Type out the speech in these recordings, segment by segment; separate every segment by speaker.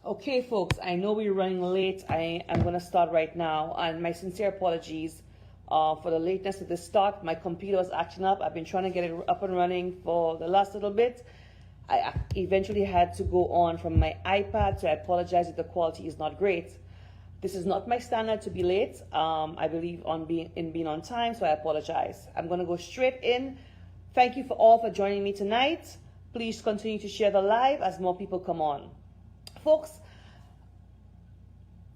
Speaker 1: Okay, folks, I know we're running late. I am going to start right now, and my sincere apologies for the lateness of this start. My computer was acting up. I've been trying to get it up and running for the last little bit. I eventually had to go on from my iPad, so I apologize if the quality is not great. This is not my standard to be late. I believe in being on time, so I apologize. I'm going to go straight in. Thank you all for joining me tonight. Please continue to share the live as more people come on. Folks,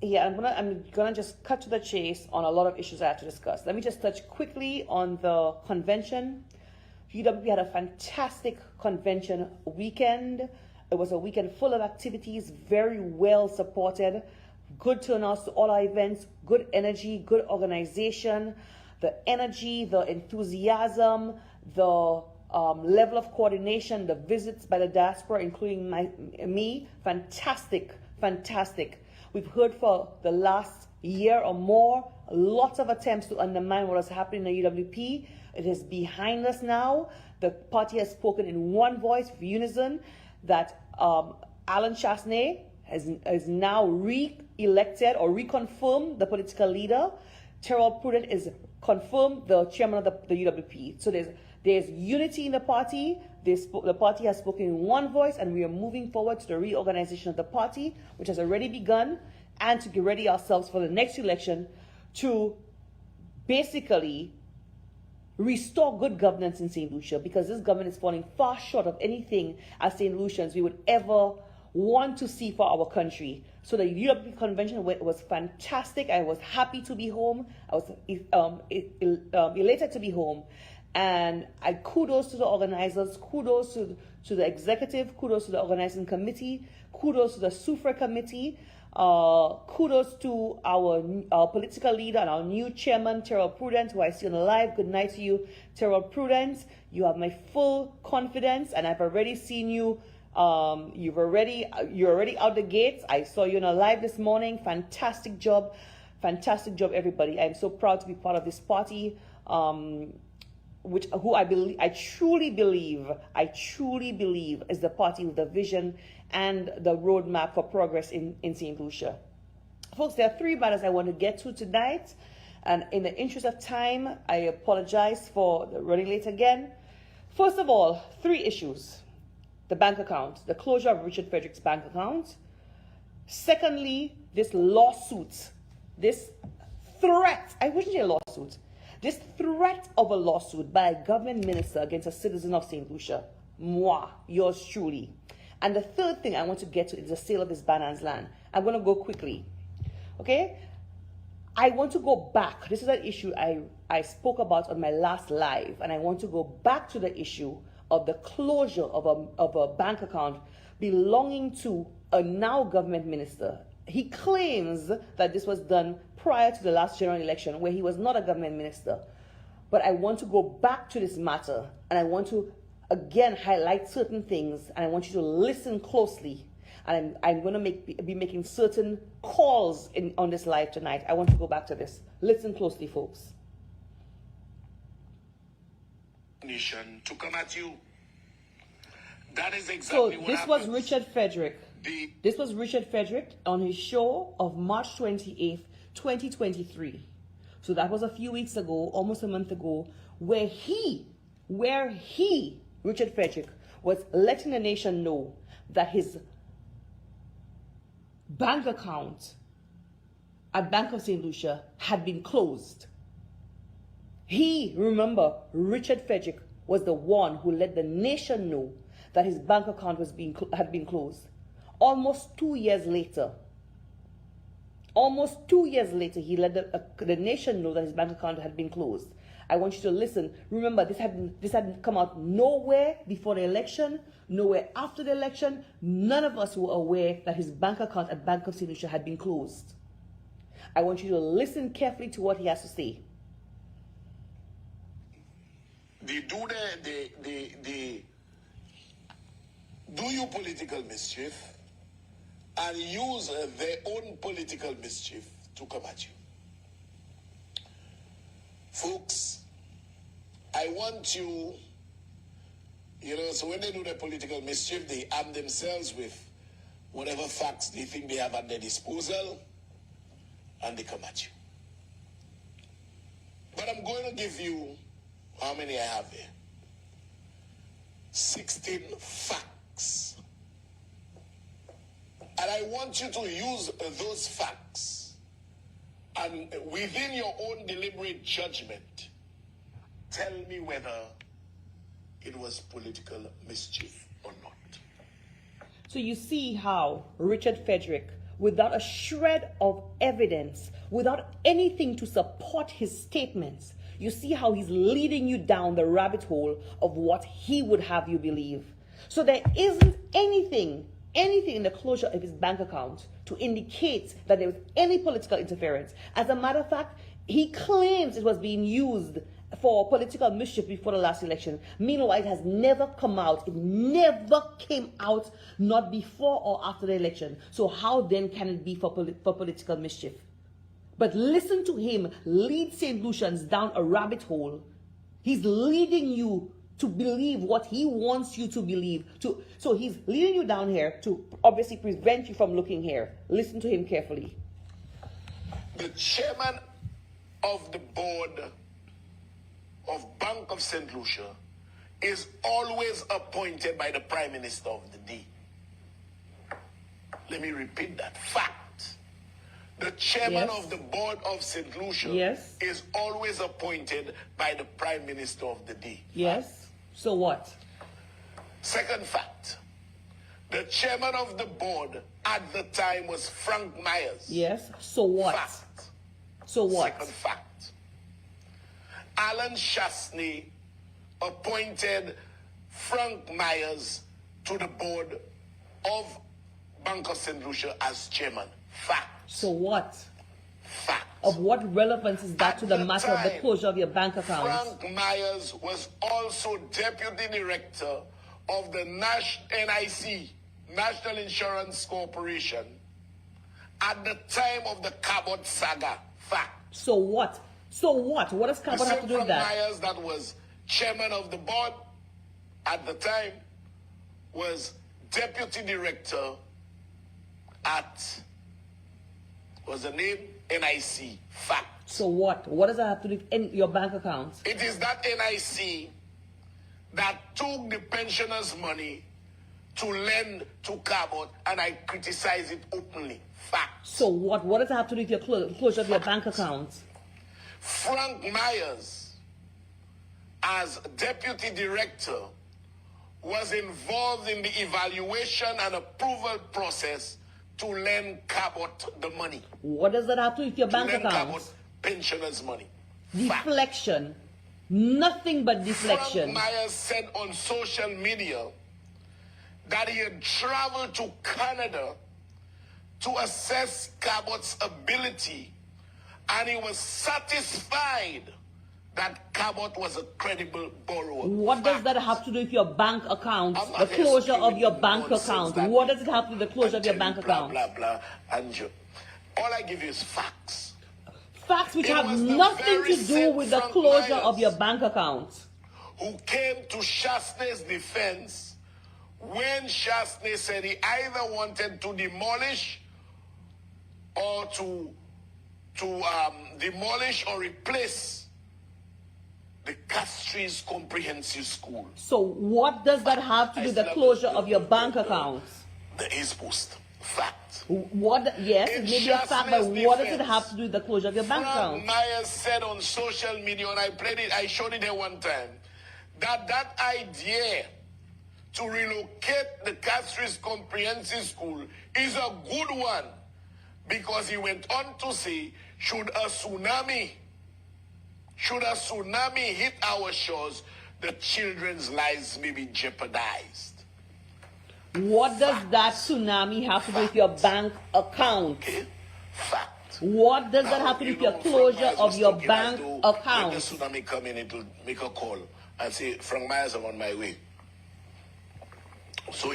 Speaker 1: yeah, I'm gonna just cut to the chase on a lot of issues I have to discuss. Let me just touch quickly on the convention. UWP had a fantastic convention weekend. It was a weekend full of activities, very well supported, good turnouts to all our events, good energy, good organization. The energy, the enthusiasm, the level of coordination, the visits by the diaspora, including me, fantastic, fantastic. We've heard for the last year or more, lots of attempts to undermine what is happening in the UWP. It is behind us now. The party has spoken in one voice, with unison, that Alan Chasney is now re-elected or reconfirmed the political leader. Terrell Prudent is confirmed the chairman of the UWP. So there's unity in the party. The party has spoken in one voice, and we are moving forward to the reorganization of the party, which has already begun, and to get ready ourselves for the next election to basically restore good governance in St. Lucia, because this government is falling far short of anything as St. Lucians we would ever want to see for our country. So the UWP convention was fantastic. I was happy to be home. I was elated to be home. And I kudos to the organizers, kudos to the executive, kudos to the organizing committee, kudos to the SUFRA committee, kudos to our political leader and our new chairman, Terrell Prudent, who I see on the live. Good night to you, Terrell Prudent. You have my full confidence, and I've already seen you. You're already out the gates. I saw you on a live this morning. Fantastic job, everybody. I'm so proud to be part of this party. Who I truly believe is the party with the vision and the roadmap for progress in St. Lucia. Folks, there are three matters I want to get to tonight, and in the interest of time, I apologize for running late again. First of all, three issues: the bank account, the closure of Richard Frederick's bank account. Secondly, this lawsuit, this threat, I wouldn't say a lawsuit, this threat of a lawsuit by a government minister against a citizen of St. Lucia. Moi, yours truly. And the third thing I want to get to is the sale of this Bananes Land. I'm going to go quickly. Okay? I want to go back. This is an issue I spoke about on my last live, and I want to go back to the issue of the closure of a bank account belonging to a now government minister. He claims that this was done prior to the last general election, where he was not a government minister. But I want to go back to this matter, and I want to again highlight certain things, and I want you to listen closely. And I'm going to be making certain calls on this live tonight. I want to go back to this. Listen closely, folks.
Speaker 2: Nation to come at you. That is exactly what
Speaker 1: this was Richard Frederick. This was Richard Frederick on his show of March 28th, 2023. So that was a few weeks ago, almost a month ago, where he, Richard Frederick, was letting the nation know that his bank account at Bank of St. Lucia had been closed. Remember, Richard Frederick was the one who let the nation know that his bank account had been closed. Almost 2 years later, he let the nation know that his bank account had been closed. I want you to listen. Remember, this hadn't come out nowhere before the election, nowhere after the election. None of us were aware that his bank account at Bank of St. Lucia had been closed. I want you to listen carefully to what he has to say.
Speaker 2: They do you political mischief and use their own political mischief to come at you. Folks, I want you, so when they do their political mischief, they arm themselves with whatever facts they think they have at their disposal, and they come at you. But I'm going to give you, how many I have here? 16 facts. And I want you to use those facts and within your own deliberate judgment, tell me whether it was political mischief or not.
Speaker 1: So you see how Richard Frederick, without a shred of evidence, without anything to support his statements, you see how he's leading you down the rabbit hole of what he would have you believe. So there isn't anything in the closure of his bank account to indicate that there was any political interference. As a matter of fact, he claims it was being used for political mischief before the last election. Meanwhile, it has never come out. It never came out, not before or after the election. So how then can it be for political mischief? But listen to him lead St. Lucians down a rabbit hole. He's leading you to believe what he wants you to believe. So he's leading you down here to obviously prevent you from looking here. Listen to him carefully.
Speaker 2: The chairman of the board of Bank of St. Lucia is always appointed by the Prime Minister of the day. Let me repeat that. Fact. The chairman of the board of St. Lucia is always appointed by the Prime Minister of the day.
Speaker 1: Yes. So what?
Speaker 2: Second fact. The chairman of the board at the time was Frank Myers.
Speaker 1: Yes. So what?
Speaker 2: Fact.
Speaker 1: So what?
Speaker 2: Second fact. Alan Chasney appointed Frank Myers to the board of Bank of St. Lucia as chairman. Fact.
Speaker 1: So what?
Speaker 2: Fact.
Speaker 1: Of what relevance is that to the matter of the closure of your bank account?
Speaker 2: Frank Myers was also deputy director of the NIC, National Insurance Corporation, at the time of the Cabot saga. Fact.
Speaker 1: So what? So what? What does Cabot have to do with that?
Speaker 2: Frank Myers, that was chairman of the board at the time, was deputy director at, what's the name? NIC. Fact.
Speaker 1: So what? What does that have to do with your bank account?
Speaker 2: It is that NIC that took the pensioners' money to lend to Cabot, and I criticize it openly. Fact.
Speaker 1: So what? What does that have to do with your closure of your bank account?
Speaker 2: Frank Myers, as deputy director, was involved in the evaluation and approval process to lend Cabot the money.
Speaker 1: What does that have to do with your bank account?
Speaker 2: Cabot pensioners' money.
Speaker 1: Deflection. Fact. Nothing but deflection.
Speaker 2: Frank Myers said on social media that he had traveled to Canada to assess Cabot's ability, and he was satisfied that Cabot was a credible borrower.
Speaker 1: What does that have to do with your bank account? The closure of your bank account. What does it have to do with the closure of your bank account?
Speaker 2: Blah, blah, blah. And all I give you is facts.
Speaker 1: Facts which have nothing to do with the closure of your bank account.
Speaker 2: Who came to Chasney's defense when Chasney said he either wanted to demolish or to demolish or replace the Castries Comprehensive School.
Speaker 1: So what does that have to do with the closure of your bank account?
Speaker 2: The East Post. Fact.
Speaker 1: What? Yes, it may be a fact, but what does it have to do with the closure of your bank account?
Speaker 2: Myers said on social media, and I showed it there one time, that idea to relocate the Castries Comprehensive School is a good one, because he went on to say, should a tsunami hit our shores, the children's lives may be jeopardized.
Speaker 1: What does that tsunami have to do with your bank account?
Speaker 2: Okay. Fact.
Speaker 1: What does that have to do with your closure of your bank account?
Speaker 2: When the tsunami come in, it will make a call and say, Frank Myers, I'm on my way. So,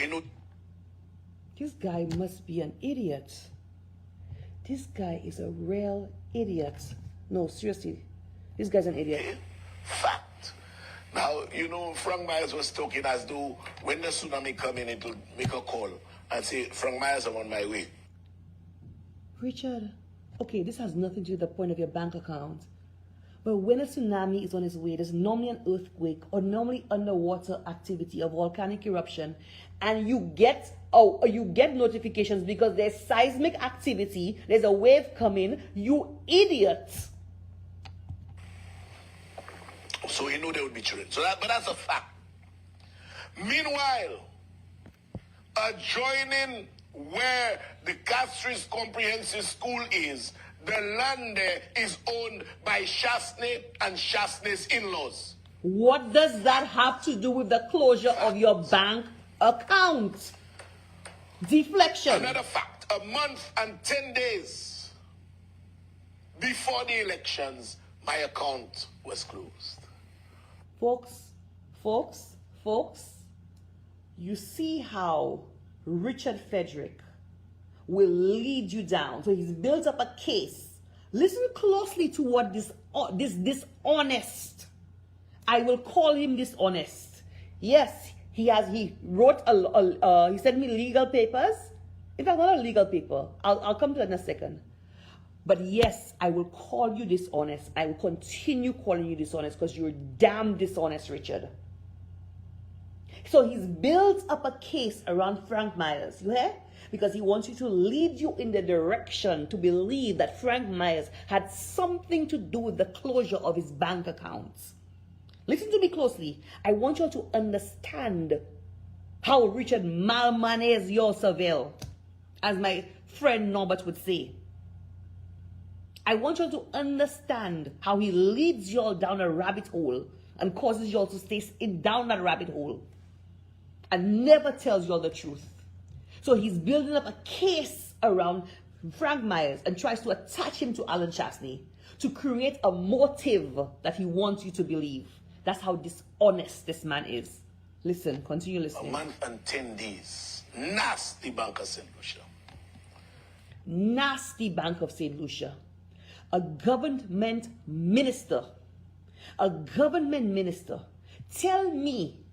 Speaker 1: this guy must be an idiot. This guy is a real idiot. No, seriously. This guy's an idiot.
Speaker 2: Okay. Fact. Now, Frank Myers was talking as though when the tsunami come in, it will make a call and say, Frank Myers, I'm on my way.
Speaker 1: Richard, okay, this has nothing to do with the point of your bank account. But when a tsunami is on its way, there's normally an earthquake or normally underwater activity, a volcanic eruption, and you get notifications because there's seismic activity, there's a wave coming, you idiots.
Speaker 2: So he knew there would be children. But that's a fact. Meanwhile, adjoining where the Castries Comprehensive School is, the land there is owned by Shasney and Shasney's in-laws.
Speaker 1: What does that have to do with the closure of your bank account? Deflection.
Speaker 2: Another fact, a month and 10 days before the elections, my account was closed.
Speaker 1: Folks, you see how Richard Frederick will lead you down. So he's built up a case. Listen closely to what this dishonest, I will call him dishonest. Yes, he wrote he sent me legal papers. In fact, not a legal paper. I'll come to that in a second. But yes, I will call you dishonest. I will continue calling you dishonest because you're damn dishonest, Richard. So he's built up a case around Frank Myers, you hear? Because he wants you to lead you in the direction to believe that Frank Myers had something to do with the closure of his bank accounts. Listen to me closely. I want you to understand how Richard malmanaged your surveil, as my friend Norbert would say. I want you to understand how he leads you all down a rabbit hole and causes you all to stay down that rabbit hole and never tells you all the truth. So he's building up a case around Frank Myers and tries to attach him to Alan Chastney to create a motive that he wants you to believe. That's how dishonest this man is. Listen, continue listening.
Speaker 2: A month and 10 days. Nasty Bank of St. Lucia.
Speaker 1: Nasty Bank of St. Lucia. A government minister. Tell me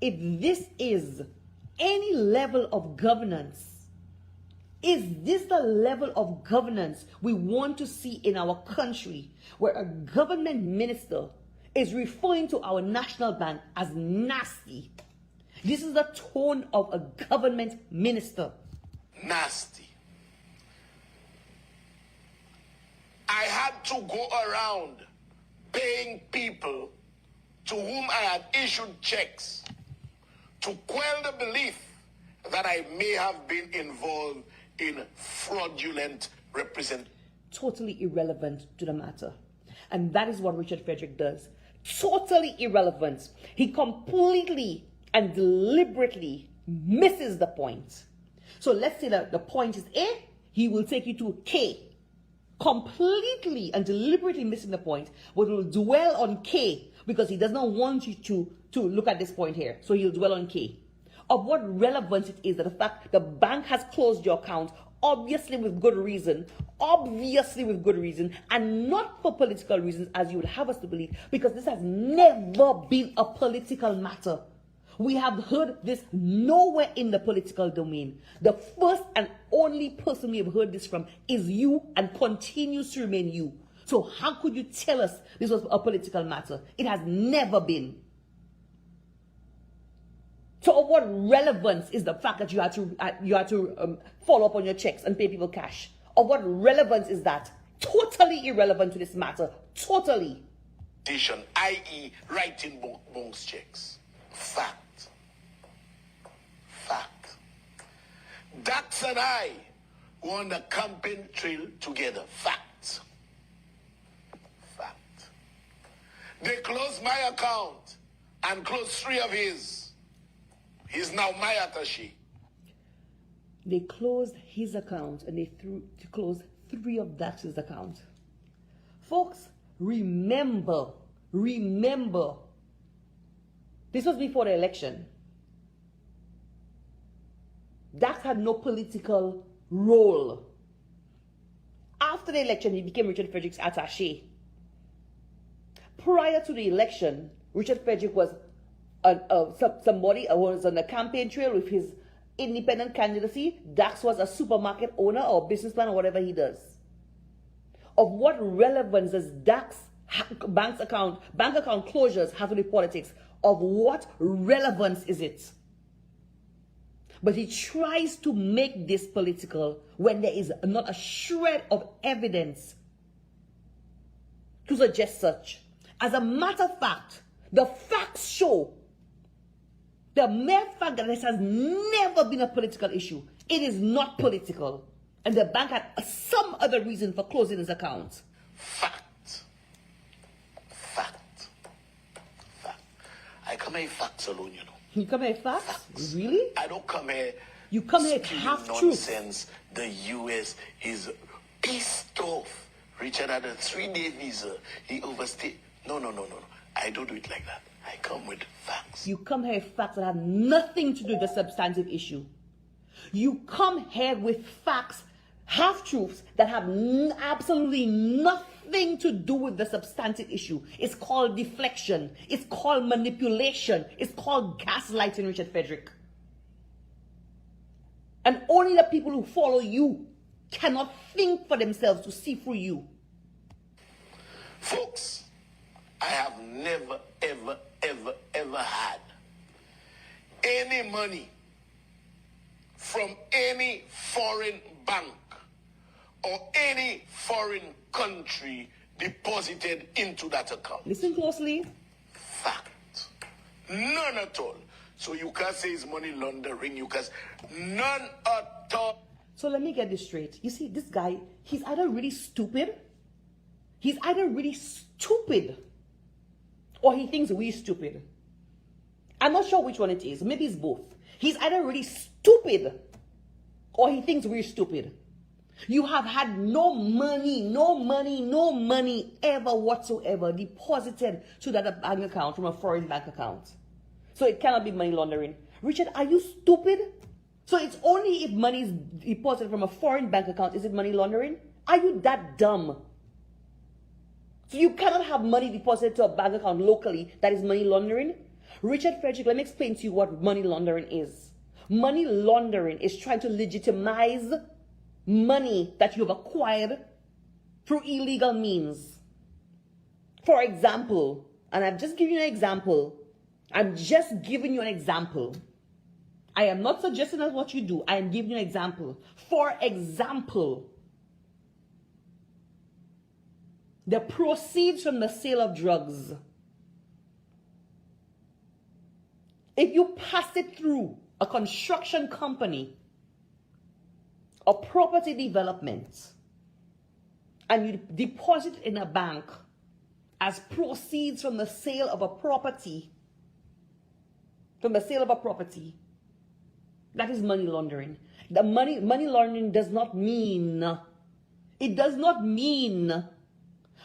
Speaker 1: if this is any level of governance. Is this the level of governance we want to see in our country, where a government minister is referring to our national bank as nasty? This is the tone of a government minister.
Speaker 2: Nasty. I had to go around paying people to whom I had issued checks to quell the belief that I may have been involved in fraudulent representation.
Speaker 1: Totally irrelevant to the matter. And that is what Richard Frederick does. Totally irrelevant. He completely and deliberately misses the point. So let's say that the point is A, he will take you to K. Completely and deliberately missing the point, but will dwell on K because he does not want you to look at this point here. So he'll dwell on K. Of what relevance it is that the fact the bank has closed your account, obviously with good reason, and not for political reasons as you would have us to believe, because this has never been a political matter. We have heard this nowhere in the political domain. The first and only person we have heard this from is you, and continues to remain you. So how could you tell us this was a political matter? It has never been. So of what relevance is the fact that you had to follow up on your checks and pay people cash? Of what relevance is that? Totally irrelevant to this matter. Totally.
Speaker 2: I.e. writing bones checks. Fact. Dax and I were on the campaign trail together. Fact. They closed my account and closed 3 of his. He's now my attaché.
Speaker 1: They closed his account and they closed 3 of Dax's account. Folks, remember, this was before the election. Dax had no political role. After the election, he became Richard Frederick's attaché. Prior to the election, Richard Frederick was somebody who was on the campaign trail with his independent candidacy, Dax was a supermarket owner or businessman or whatever he does. Of what relevance does Dax bank account closures have to do with politics? Of what relevance is it? But he tries to make this political when there is not a shred of evidence to suggest such. As a matter of fact, the facts show the mere fact that this has never been a political issue. It is not political. And the bank had some other reason for closing his account.
Speaker 2: Fact. I come here facts alone, you know.
Speaker 1: You come here facts? Really?
Speaker 2: I don't come here.
Speaker 1: You come here half
Speaker 2: nonsense. The US is pissed off. Richard had a 3-day visa. He overstayed. No. I don't do it like that. I come with facts.
Speaker 1: You come here with facts that have nothing to do with the substantive issue. You come here with facts, half-truths, that have absolutely nothing to do with the substantive issue. It's called deflection. It's called manipulation. It's called gaslighting, Richard Frederick. And only the people who follow you cannot think for themselves to see through you.
Speaker 2: Folks, I have never, ever had any money from any foreign bank or any foreign country deposited into that account.
Speaker 1: Listen closely.
Speaker 2: Fact. None at all. So you can't say it's money laundering. You can't. None at all.
Speaker 1: So let me get this straight. You see, this guy, he's either really stupid, or he thinks we're stupid. I'm not sure which one it is. Maybe it's both. He's either really stupid, or he thinks we're stupid. You have had no money ever whatsoever deposited to that bank account from a foreign bank account. So it cannot be money laundering. Richard, are you stupid? So it's only if money is deposited from a foreign bank account is it money laundering? Are you that dumb? So you cannot have money deposited to a bank account locally that is money laundering? Richard Frederick, let me explain to you what money laundering is. Money laundering is trying to legitimize money that you have acquired through illegal means. For example, and I'm just giving you an example. I am not suggesting that's what you do. I am giving you an example. For example, the proceeds from the sale of drugs. If you pass it through a construction company or property development and you deposit in a bank as proceeds from the sale of a property, that is money laundering. The money laundering does not mean,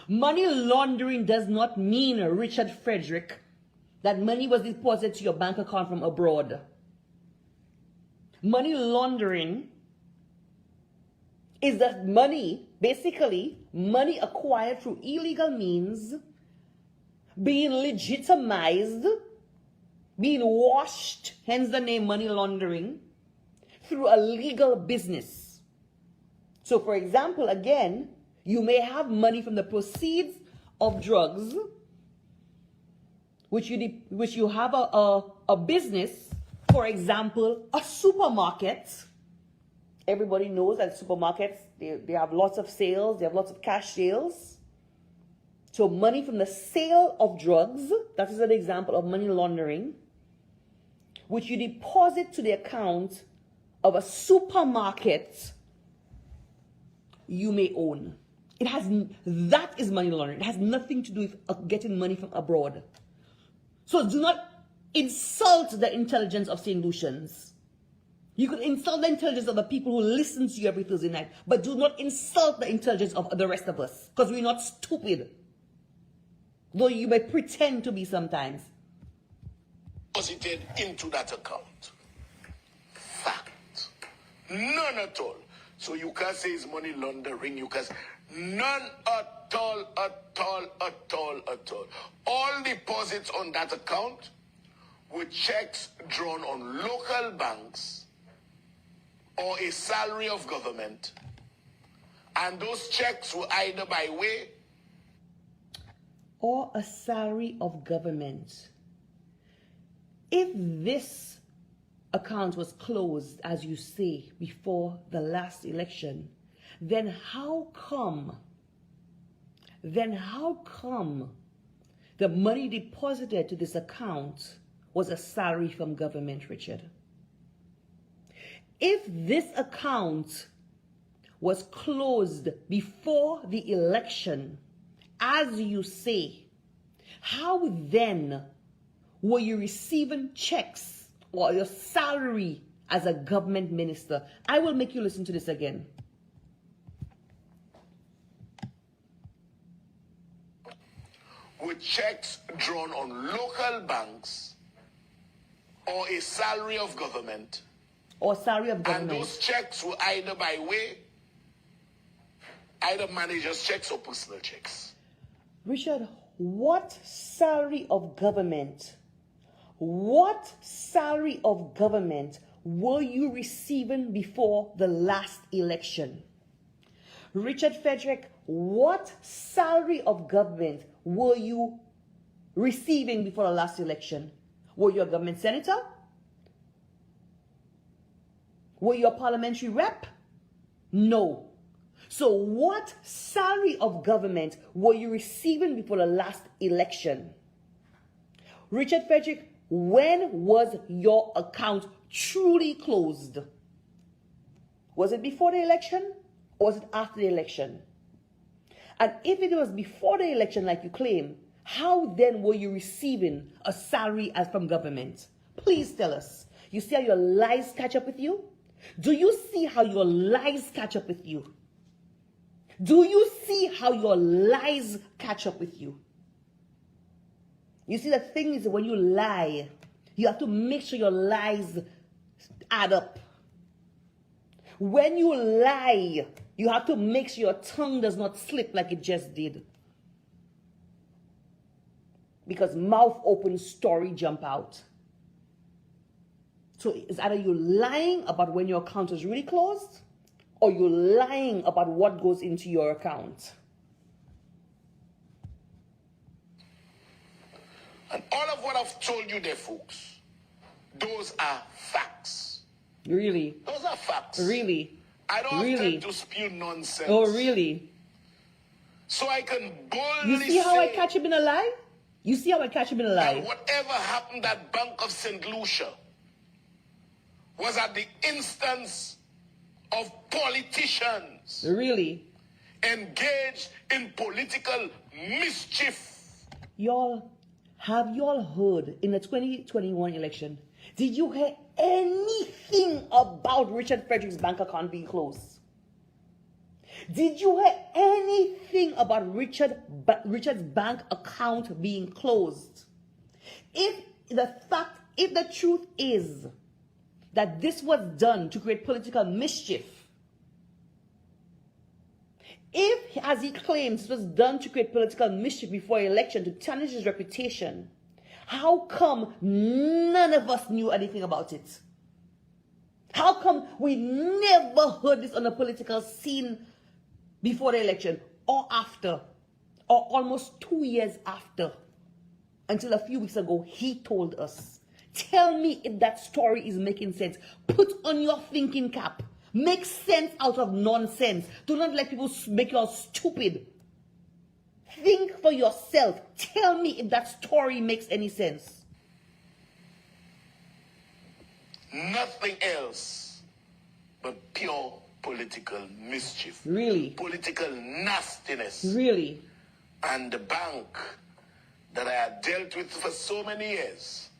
Speaker 1: money laundering does not mean, Richard Frederick, that money was deposited to your bank account from abroad. Money laundering is that money, basically, money acquired through illegal means, being legitimized, being washed, hence the name money laundering, through a legal business. So, for example, again, you may have money from the proceeds of drugs, which you have a business, for example, a supermarket. Everybody knows that supermarkets, they have lots of sales, they have lots of cash sales. So money from the sale of drugs, that is an example of money laundering, which you deposit to the account of a supermarket you may own. That is money laundering. It has nothing to do with getting money from abroad. So do not insult the intelligence of St. Lucians. You could insult the intelligence of the people who listen to you every Thursday night, but do not insult the intelligence of the rest of us, because we're not stupid, though you may pretend to be sometimes.
Speaker 2: Deposited into that account. Fact. None at all. So you can't say it's money laundering. You can't. None at all. All deposits on that account with checks drawn on local banks or a salary of government, and those checks were either by way
Speaker 1: or a salary of government. If this account was closed, as you say, before the last election, then how come the money deposited to this account was a salary from government, Richard? If this account was closed before the election, as you say, how then were you receiving checks or your salary as a government minister? I will make you listen to this again.
Speaker 2: with checks drawn on local banks or a salary of government.
Speaker 1: Or salary of government.
Speaker 2: And those checks were either by way, either manager's checks or personal checks.
Speaker 1: Richard, what salary of government, were you receiving before the last election? Richard Frederick, what salary of government were you receiving before the last election? Were you a government senator? Were you a parliamentary rep? No. So what salary of government were you receiving before the last election? Richard Frederick, when was your account truly closed? Was it before the election or was it after the election? And if it was before the election like you claim, how then were you receiving a salary as from government? Please tell us. You see how your lies catch up with you? Do you see how your lies catch up with you? Do you see how your lies catch up with you? You see, the thing is, when you lie, you have to make sure your lies add up. When you lie, you have to make sure your tongue does not slip like it just did. Because mouth open, story jump out. So it's either you're lying about when your account is really closed, or you're lying about what goes into your account.
Speaker 2: And all of what I've told you there, folks, those are facts.
Speaker 1: Really?
Speaker 2: Those are facts.
Speaker 1: Really?
Speaker 2: I don't have time to spew nonsense.
Speaker 1: Oh, really?
Speaker 2: So I can boldly say...
Speaker 1: You see how I catch him in a lie? You see how I catch him in a lie?
Speaker 2: Whatever happened at Bank of St.Lucia was at the instance of politicians.
Speaker 1: Really?
Speaker 2: Engaged in political mischief.
Speaker 1: Have y'all heard in the 2021 election, did you hear anything about Richard Frederick's bank account being closed? Did you hear anything about Richard's bank account being closed? If the truth is that this was done to create political mischief, if, as he claims, it was done to create political mischief before election to tarnish his reputation, how come none of us knew anything about it? How come we never heard this on the political scene before the election or after, or almost 2 years after, until a few weeks ago he told us? Tell me if that story is making sense. Put on your thinking cap. Make sense out of nonsense. Do not let people make you all stupid. Think for yourself. Tell me if that story makes any sense.
Speaker 2: Nothing else but pure political mischief.
Speaker 1: Really?
Speaker 2: Political nastiness.
Speaker 1: Really?
Speaker 2: And the bank that I had dealt with for so many years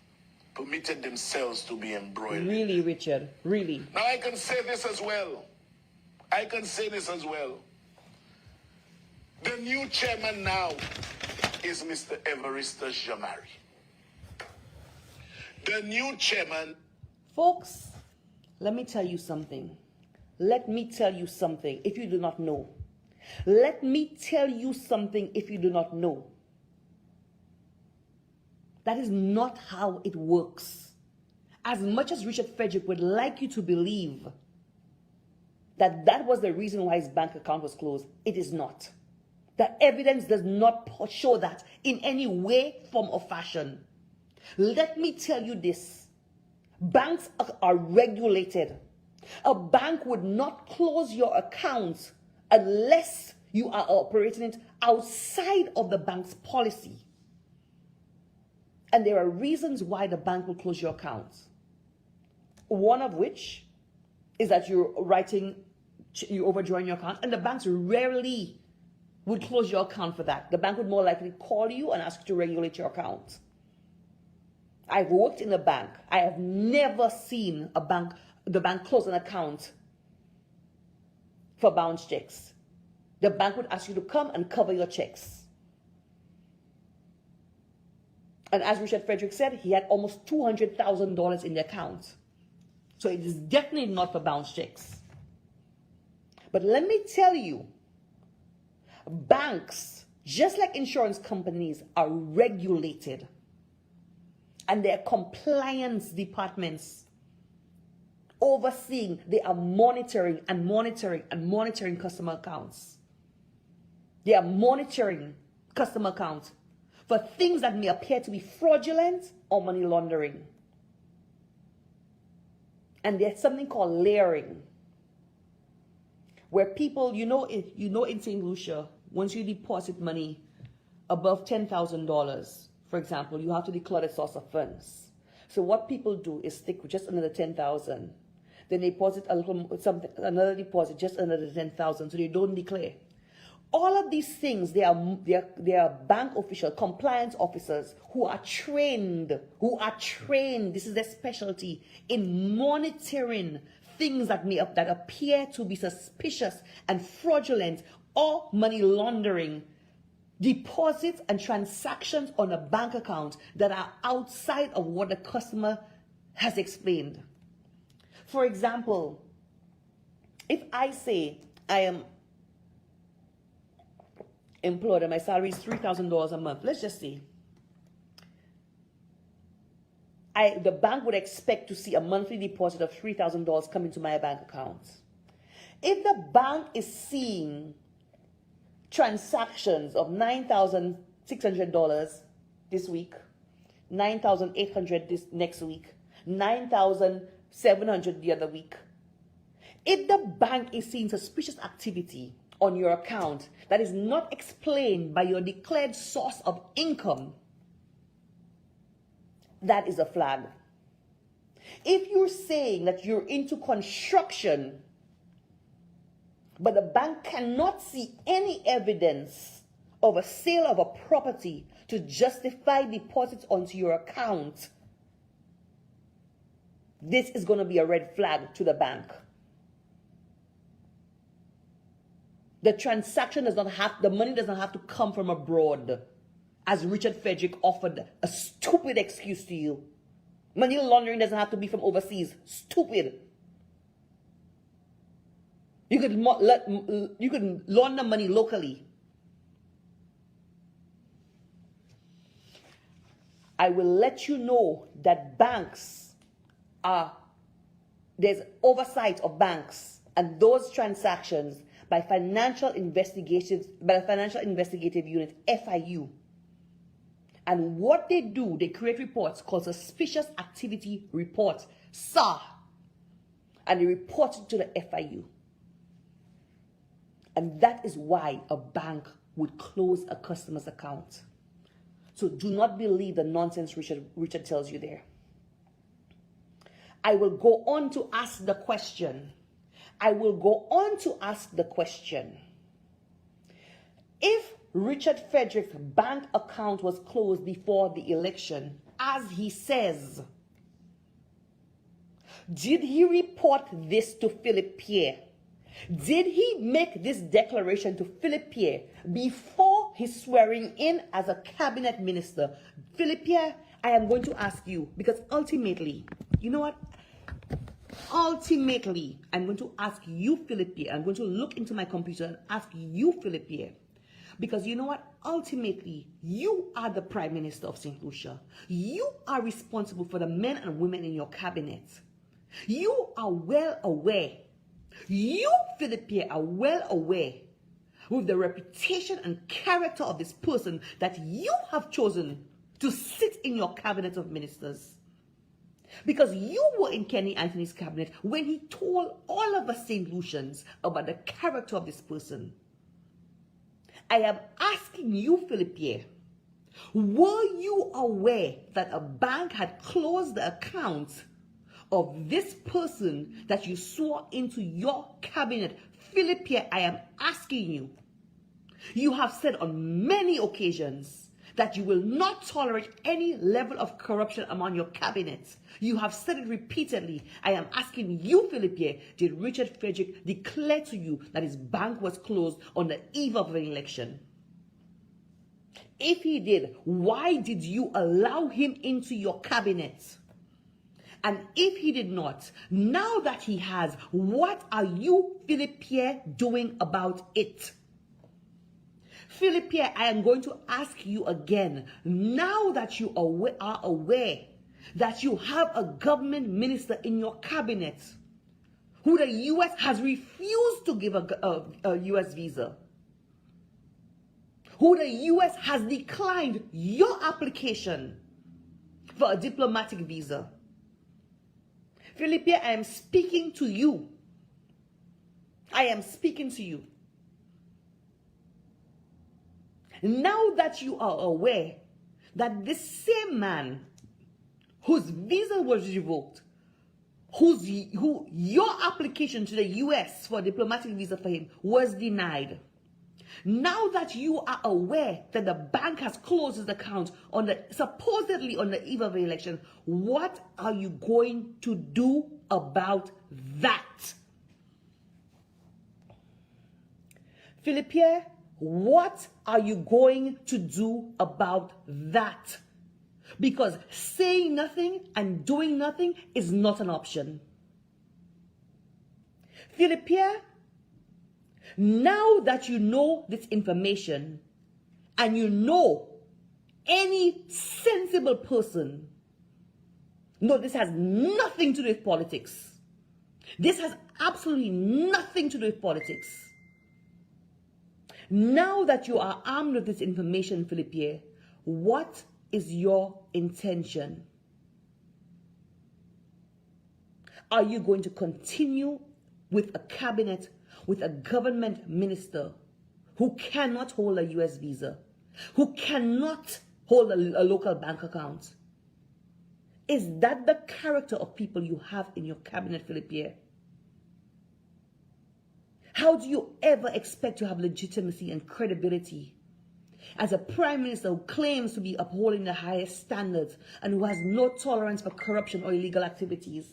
Speaker 2: permitted themselves to be embroiled.
Speaker 1: Really, Richard? Really?
Speaker 2: Now I can say this as well. The new chairman now is Mr. Evarista Jamari. The new chairman...
Speaker 1: Folks, let me tell you something. Let me tell you something if you do not know. Let me tell you something if you do not know. That is not how it works. As much as Richard Frederick would like you to believe that was the reason why his bank account was closed. It is not. The evidence does not show that in any way, form, or fashion. Let me tell you this. Banks are regulated. A bank would not close your account unless you are operating it outside of the bank's policy. And there are reasons why the bank will close your account. One of which is that you're overdrawing your account, and the banks rarely would close your account for that. The bank would more likely call you and ask you to regulate your account. I've worked in a bank. I have never seen the bank close an account for bounce checks. The bank would ask you to come and cover your checks. And as Richard Frederick said, he had almost $200,000 in the account. So it is definitely not for bounce checks. But let me tell you, banks, just like insurance companies, are regulated. And their compliance departments overseeing, they are monitoring customer accounts. They are monitoring customer accounts for things that may appear to be fraudulent or money laundering. And there's something called layering, where people, in St. Lucia, once you deposit money above $10,000, for example, you have to declare the source of funds. So what people do is stick with just another $10,000. Then they deposit another deposit just another $10,000, so they don't declare. All of these things, they are bank official, compliance officers who are trained, this is their specialty, in monitoring things that appear to be suspicious and fraudulent or money laundering, deposits and transactions on a bank account that are outside of what the customer has explained. For example, if I say I am employed and my salary is $3,000 a month, let's just say, the bank would expect to see a monthly deposit of $3,000 come into my bank account. If the bank is seeing transactions of $9,600 this week, $9,800 this next week, $9,700 the other week, if the bank is seeing suspicious activity on your account that is not explained by your declared source of income, that is a flag. If you're saying that you're into construction, but the bank cannot see any evidence of a sale of a property to justify deposits onto your account, this is going to be a red flag to the bank. The transaction the money does not have to come from abroad, as Richard Frederick offered a stupid excuse to you. Money laundering doesn't have to be from overseas. Stupid. You could launder money locally. I will let you know that there's oversight of banks and those transactions by Financial Investigative Unit, FIU. And what they do, they create reports called Suspicious Activity Report, SAR. And they report it to the FIU. And that is why a bank would close a customer's account. So do not believe the nonsense Richard tells you there. I will go on to ask the question. If Richard Frederick's bank account was closed before the election, as he says, did he report this to Philip Pierre? Did he make this declaration to Philip Pierre before his swearing in as a cabinet minister? Philip Pierre, I am going to ask you, because ultimately, you know what? Ultimately, I'm going to ask you, Philip Pierre. I'm going to look into my computer and ask you, Philip Pierre. Because you know what? Ultimately, you are the Prime Minister of St. Lucia. You are responsible for the men and women in your cabinet. You are well aware You, Philippe, are well aware with the reputation and character of this person that you have chosen to sit in your cabinet of ministers. Because you were in Kenny Anthony's cabinet when he told all of us St. Lucians about the character of this person. I am asking you, Philippe, were you aware that a bank had closed the account of this person that you saw into your cabinet? Philippe, I am asking you. You have said on many occasions that you will not tolerate any level of corruption among your cabinet. You have said it repeatedly. I am asking you, Philippe, did Richard Frederick declare to you that his bank was closed on the eve of an election? If he did, why did you allow him into your cabinet? And if he did not, now that he has, what are you, Philippe, doing about it? Philippe, I am going to ask you again, now that you are aware that you have a government minister in your cabinet who the U.S. has refused to give a U.S. visa, who the U.S. has declined your application for a diplomatic visa. Philippe, I am speaking to you. I am speaking to you. Now that you are aware that this same man whose visa was revoked, who your application to the U.S. for a diplomatic visa for him was denied, now that you are aware that the bank has closed its account supposedly on the eve of the election, what are you going to do about that? Philippe, what are you going to do about that? Because saying nothing and doing nothing is not an option. Philippe, now that you know this information, and you know any sensible person, no, this has nothing to do with politics. This has absolutely nothing to do with politics. Now that you are armed with this information, Philippe, what is your intention? Are you going to continue with a cabinet, with a government minister who cannot hold a U.S. visa, who cannot hold a local bank account? Is that the character of people you have in your cabinet, Philippe? How do you ever expect to have legitimacy and credibility as a prime minister who claims to be upholding the highest standards and who has no tolerance for corruption or illegal activities?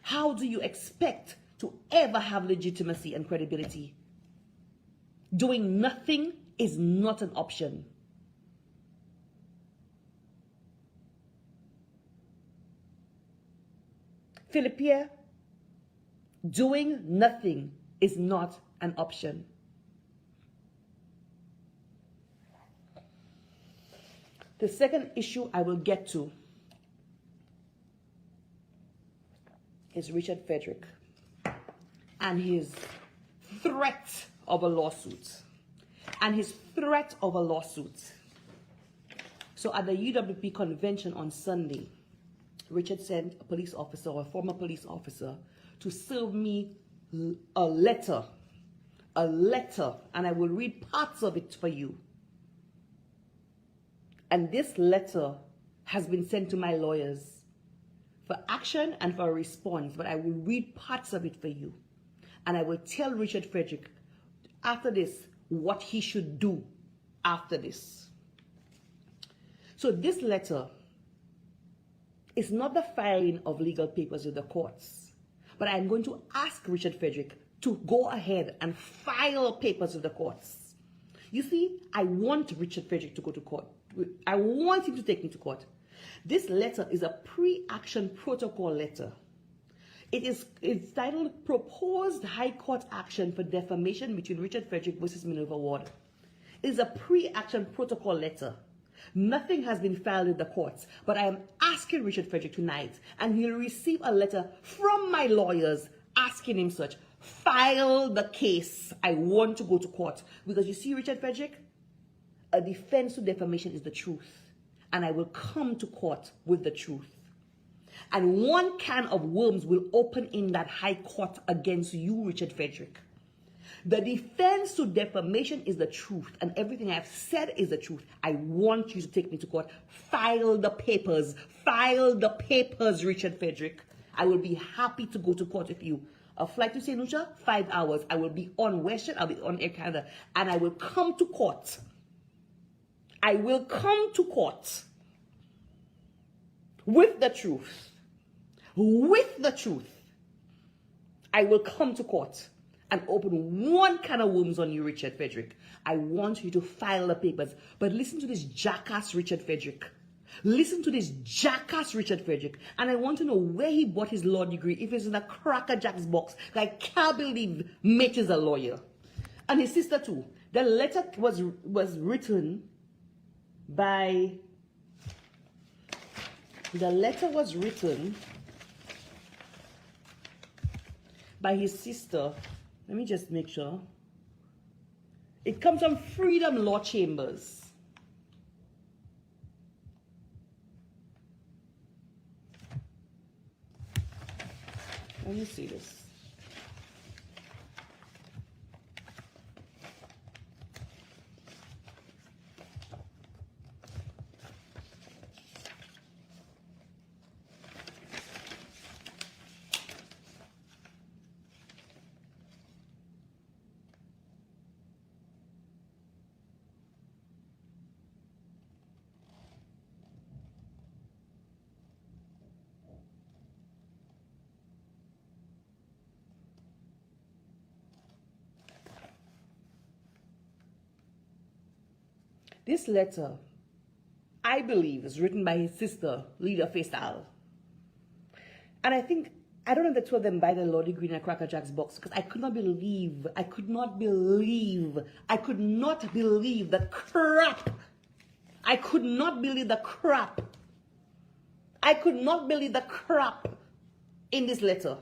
Speaker 1: How do you expect to ever have legitimacy and credibility? Doing nothing is not an option. Philippe, doing nothing is not an option. The second issue I will get to is Richard Frederick and his threat of a lawsuit. So at the UWP convention on Sunday, Richard sent a police officer or a former police officer to serve me a letter, and I will read parts of it for you. And this letter has been sent to my lawyers for action and for a response, but I will read parts of it for you. And I will tell Richard Frederick after this what he should do after this. So this letter is not the filing of legal papers with the courts, but I'm going to ask Richard Frederick to go ahead and file papers with the courts. You see, I want Richard Frederick to go to court. I want him to take me to court. This letter is a pre-action protocol letter. It's titled Proposed High Court Action for Defamation between Richard Frederick versus Minerva Ward. It is a pre-action protocol letter. Nothing has been filed with the courts, but I am asking Richard Frederick tonight, and he'll receive a letter from my lawyers asking him such, File the case. I want to go to court. Because you see, Richard Frederick, a defense to defamation is the truth. And I will come to court with the truth. And one can of worms will open in that high court against you, Richard Frederick. The defense to defamation is the truth, and everything I've said is the truth. I want you to take me to court. File the papers. File the papers, Richard Frederick. I will be happy to go to court with you. A flight to St. Lucia, 5 hours. I will be on Western, I'll be on Air Canada, and I will come to court. I will come to court with the truth. With the truth. I will come to court and open one can of worms on you, Richard Frederick. I want you to file the papers. But listen to this jackass, Richard Frederick. Listen to this jackass, Richard Frederick. And I want to know where he bought his law degree, if it's in a Cracker Jack's box. I can't believe Mitch is a lawyer. And his sister too. The letter was written by... The letter was written by his sister. Let me just make sure. It comes from Freedom Law Chambers. Let me see this. This letter, I believe, is written by his sister, Leader Faisal. And I don't know if the two of them buy the law degree in a Cracker Jack's box, because I could not believe the crap. I could not believe the crap in this letter.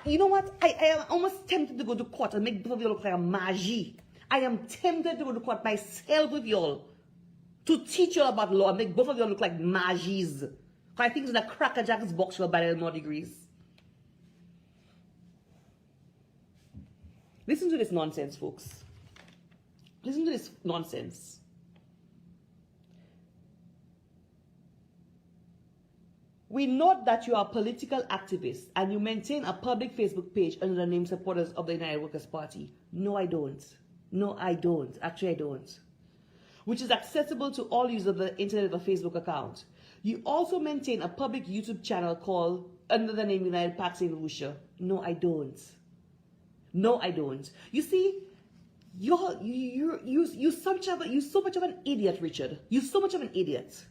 Speaker 1: You know what? I am almost tempted to go to court and make both of you look like a magi. I am tempted to go to court myself with y'all to teach y'all about law and make both of y'all look like magis. I think it's in a Cracker Jack's box you'll buy the law degrees. Listen to this nonsense, folks. Listen to this nonsense. We note that you are a political activist and you maintain a public Facebook page under the name Supporters of the United Workers' Party. No, I don't. No, I don't. Actually, I don't. Which is accessible to all users of the internet of a Facebook account. You also maintain a public YouTube channel called under the name United Pack St. Lucia. No, I don't. No, I don't. You see, you're so much of an idiot, Richard. You're so much of an idiot.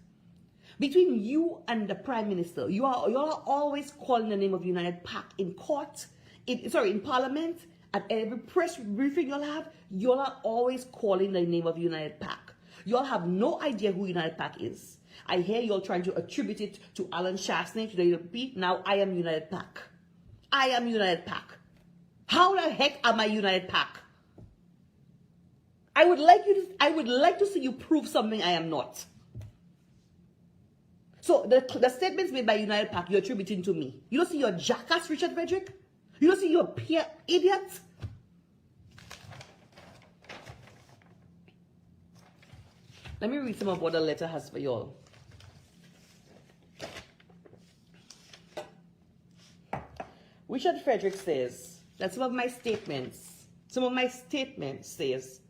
Speaker 1: Between you and the Prime Minister, you are always calling the name of United Pack in court, in Parliament. At every press briefing you'll are always calling the name of United Pack. Y'all have no idea who United Pack is. I hear y'all trying to attribute it to Alan Shastney, to the UP. Now I am United Pack. I am United Pack. How the heck am I United Pack? I would like to see you prove something I am not. So the statements made by United Pack you're attributing to me. You don't see your jackass, Richard Frederick? You don't see your peer idiot? Let me read some of what the letter has for y'all. Richard Frederick says that some of my statements says,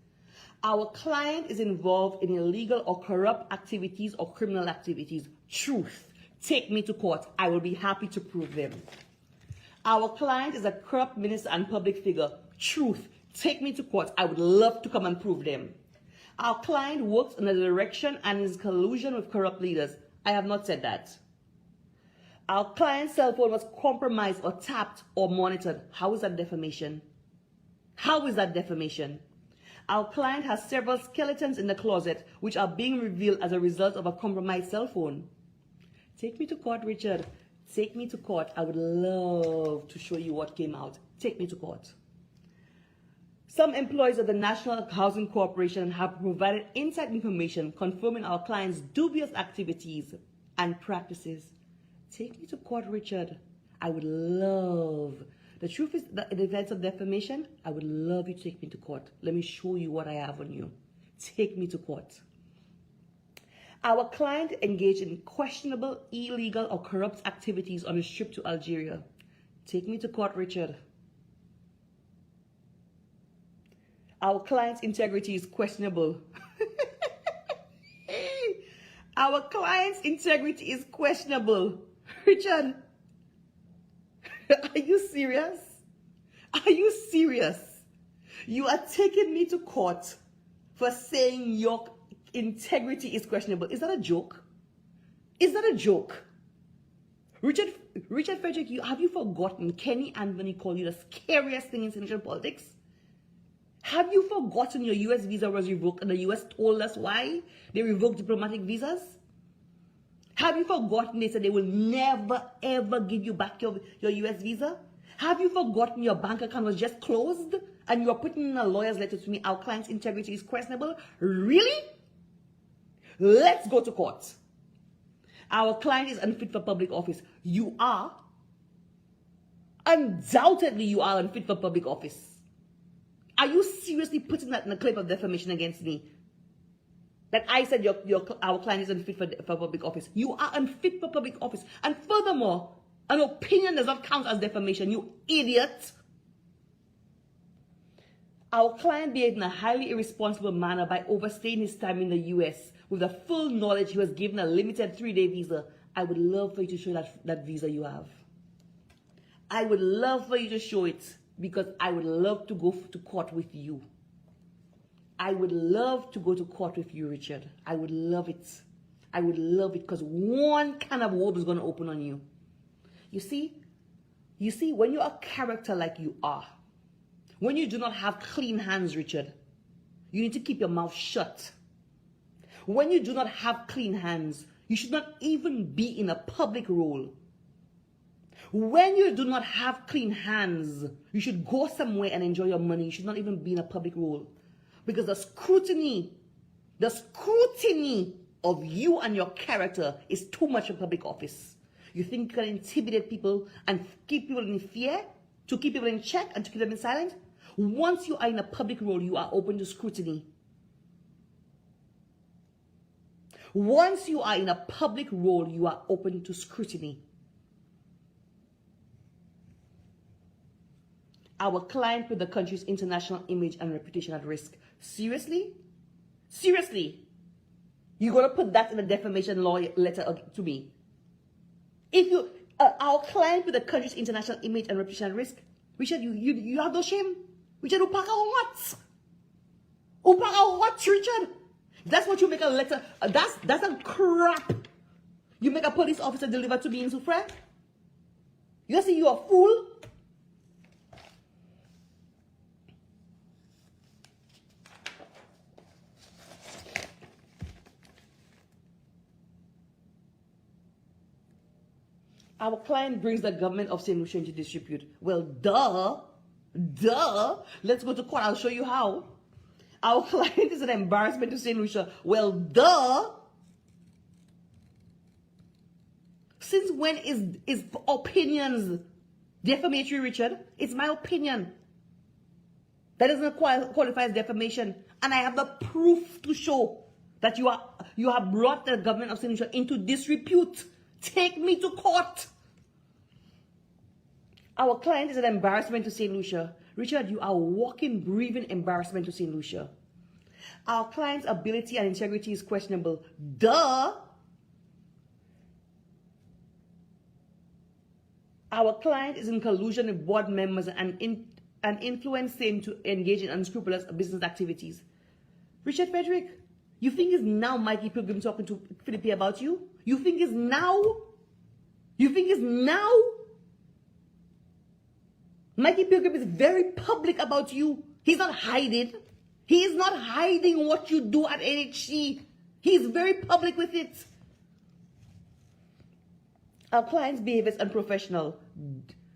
Speaker 1: our client is involved in illegal or corrupt activities or criminal activities. Truth. Take me to court. I will be happy to prove them. Our client is a corrupt minister and public figure. Truth. Take me to court. I would love to come and prove them. Our client works under the direction and is in collusion with corrupt leaders. I have not said that. Our client's cell phone was compromised or tapped or monitored. How is that defamation? How is that defamation? Our client has several skeletons in the closet which are being revealed as a result of a compromised cell phone. Take me to court, Richard. Take me to court. I would love to show you what came out. Take me to court. Some employees of the National Housing Corporation have provided inside information confirming our clients' dubious activities and practices. Take me to court, Richard. I would love. The truth is that in the events of defamation, I would love you to take me to court. Let me show you what I have on you. Take me to court. Our client engaged in questionable, illegal, or corrupt activities on his trip to Algeria. Take me to court, Richard. Our client's integrity is questionable. Our client's integrity is questionable. Richard, are you serious? Are you serious? You are taking me to court for saying your integrity is questionable. Is that a joke? Is that a joke? Richard Frederick, have you forgotten Kenny Anthony called you the scariest thing in international politics? Have you forgotten your US visa was revoked and the US told us why they revoked diplomatic visas? Have you forgotten they said they will never ever give you back your US visa? Have you forgotten your bank account was just closed and you are putting in a lawyer's letter to me, our client's integrity is questionable? Really? Let's go to court. Our client is unfit for public office. You are. Undoubtedly, you are unfit for public office. Are you seriously putting that in a claim of defamation against me? That I said our client is unfit for public office. You are unfit for public office. And furthermore, an opinion does not count as defamation, you idiot. Our client behaved in a highly irresponsible manner by overstaying his time in the US with the full knowledge he was given a limited 3-day visa. I would love for you to show that visa you have. I would love for you to show it because I would love to go to court with you. I would love to go to court with you, Richard. I would love it. I would love it because one can of worms is going to open on you. You see, when you're a character like you are, when you do not have clean hands, Richard, you need to keep your mouth shut. When you do not have clean hands, you should not even be in a public role. When you do not have clean hands, you should go somewhere and enjoy your money. You should not even be in a public role. Because the scrutiny of you and your character is too much in public office. You think you can intimidate people and keep people in fear, to keep people in check and to keep them in silence? Once you are in a public role, you are open to scrutiny. Once you are in a public role, you are open to scrutiny. Our client put the country's international image and reputation at risk. Seriously? Seriously? You're going to put that in a defamation law letter to me? If you, our client put the country's international image and reputation at risk, Richard, you have no shame. Richard, upaka what? Upaka what, Richard? That's what you make a letter. That's a crap. You make a police officer deliver to me in Soufrière? You see, you're a fool. Our client brings the government of St.Lucia into disrepute. Well, duh. Let's go to court. I'll show you how. Our client is an embarrassment to St.Lucia. Well, duh. Since when is opinions defamatory, Richard? It's my opinion. That doesn't qualify as defamation. And I have the proof to show that you have brought the government of St.Lucia into disrepute. Take me to court. Our client is an embarrassment to St. Lucia. Richard, you are a walking, breathing embarrassment to St. Lucia. Our client's ability and integrity is questionable. Duh. Our client is in collusion with board members and influence them to engage in unscrupulous business activities. Richard Frederick, you think it's now Mikey Pilgrim talking to Philippi about you? You think it's now? You think it's now? Mikey Pilgrim is very public about you. He's not hiding. He is not hiding what you do at NHC. He is very public with it. Our client's behavior is unprofessional.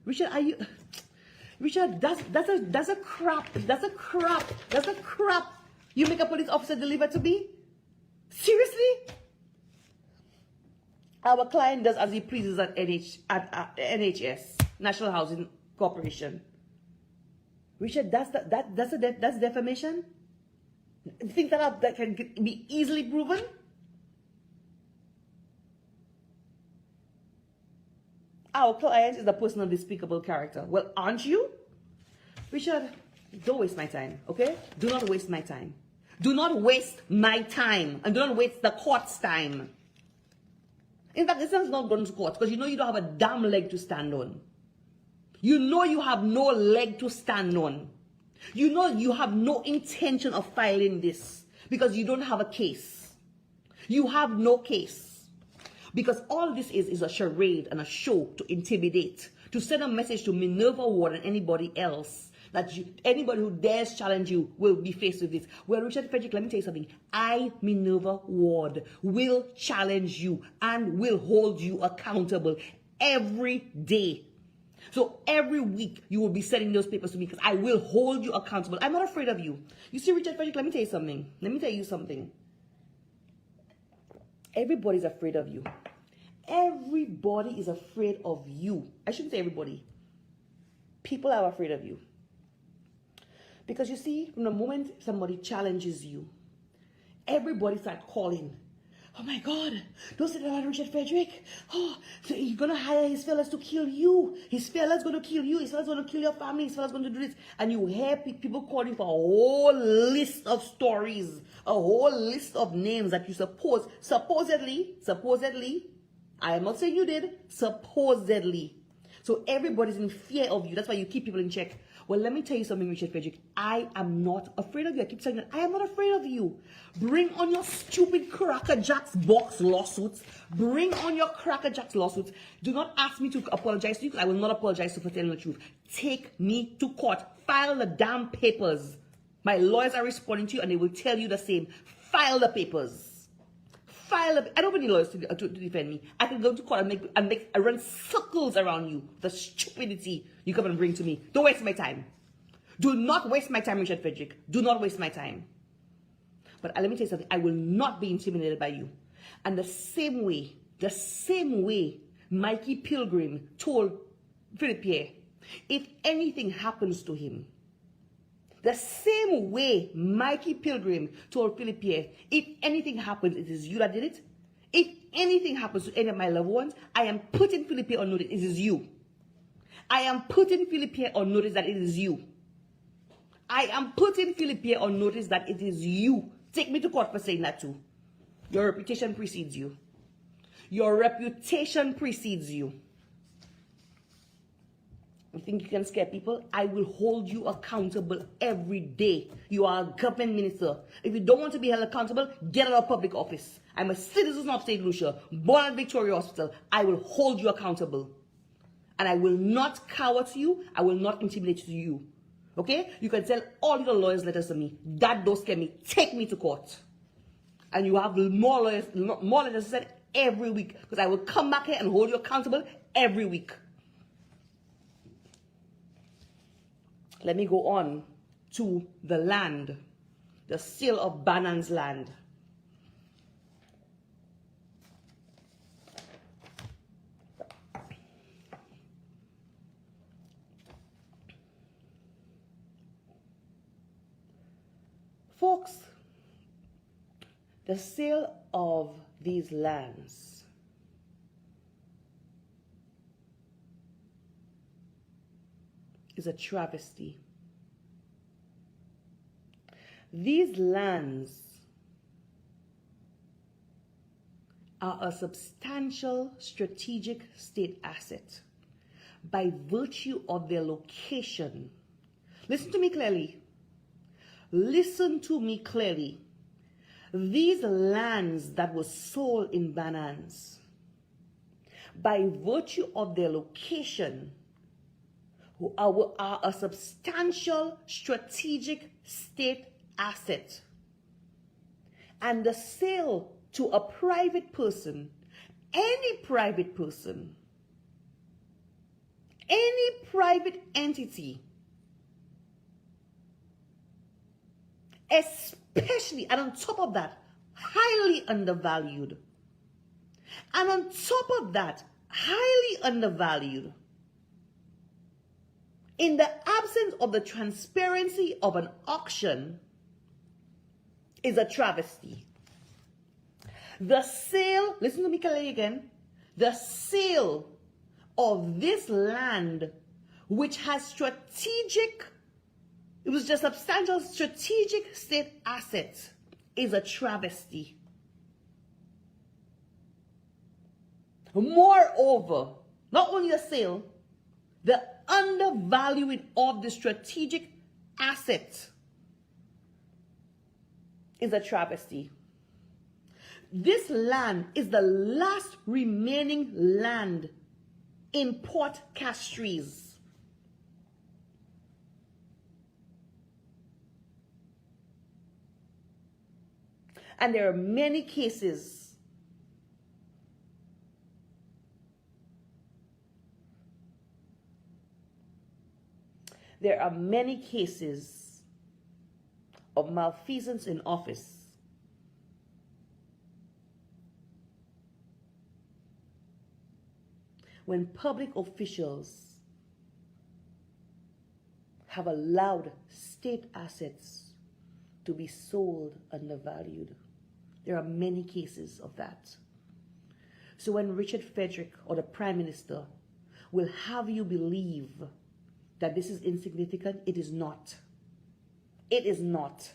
Speaker 1: Richard, are you... Richard, that's a crap you make a police officer deliver to me? Seriously? Our client does as he pleases at NHS, National Housing Corporation. Richard, that's defamation? Things that can be easily proven? Our client is a person of despicable character. Well, aren't you? Richard, don't waste my time, okay? Do not waste my time. Do not waste my time. And do not waste the court's time. In fact, this is not going to court because you know you don't have a damn leg to stand on. You know you have no leg to stand on. You know you have no intention of filing this because you don't have a case. You have no case. Because all this is a charade and a show to intimidate, to send a message to Minerva Ward and anybody else that anybody who dares challenge you will be faced with this. Well, Richard Frederick, let me tell you something. I, Minerva Ward, will challenge you and will hold you accountable every day. So every week you will be sending those papers to me because I will hold you accountable. I'm not afraid of you. You see, Richard Frederick, let me tell you something. Let me tell you something. Everybody's afraid of you. Everybody is afraid of you. I shouldn't say everybody. People are afraid of you. Because you see, from the moment somebody challenges you, everybody starts calling. Oh my God, don't say that about Richard Frederick. Oh, so he's going to hire his fellas to kill you. His fellas going to kill you. His fellas going to kill your family. His fellas going to do this. And you hear people calling for a whole list of stories, a whole list of names that you supposedly, I am not saying you did, supposedly. So everybody's in fear of you. That's why you keep people in check. Well, let me tell you something, Richard Frederick. I am not afraid of you. I keep saying that. I am not afraid of you. Bring on your stupid Cracker Jacks box lawsuits. Bring on your Cracker Jacks lawsuits. Do not ask me to apologize to you because I will not apologize to you for telling the truth. Take me to court. File the damn papers. My lawyers are responding to you and they will tell you the same. File the papers. I don't need lawyers to defend me. I can go to court and run circles around you. The stupidity you come and bring to me. Don't waste my time. Do not waste my time, Richard Frederick. Do not waste my time. But let me tell you something. I will not be intimidated by you. And the same way Mikey Pilgrim told Philip Pierre, if anything happens to him, the same way Mikey Pilgrim told Philip Pierre, if anything happens, it is you that did it. If anything happens to any of my loved ones, I am putting Philip Pierre on notice, it is you. I am putting Philip Pierre on notice that it is you. I am putting Philip Pierre on notice that it is you. Take me to court for saying that too. Your reputation precedes you. Your reputation precedes you. You think you can scare people? I will hold you accountable every day. You are a government minister. If you don't want to be held accountable, get out of public office. I'm a citizen of St.Lucia, born at Victoria Hospital. I will hold you accountable. And I will not cower to you. I will not intimidate you. Okay? You can sell all your lawyers' letters to me. That don't scare me. Take me to court. And you have more letters to send every week. Because I will come back here and hold you accountable every week. Let me go on to the land, the sale of Bananes Land. Folks, the sale of these lands is a travesty. These lands are a substantial strategic state asset by virtue of their location. Listen to me clearly. Listen to me clearly. These lands that were sold in Bananes, by virtue of their location, are a substantial strategic state asset. And the sale to a private person, any private person, any private entity, especially, and on top of that, highly undervalued, and on top of that, highly undervalued, in the absence of the transparency of an auction, is a travesty. The sale, listen to me clearly again, the sale of this land, which has strategic, it was just substantial strategic state assets, is a travesty. Moreover, not only the sale, the undervaluing of the strategic asset is a travesty. This land is the last remaining land in Port Castries. And there are many cases of malfeasance in office. When public officials have allowed state assets to be sold undervalued. There are many cases of that. So when Richard Frederick or the Prime Minister will have you believe that this is insignificant, it is not. It is not.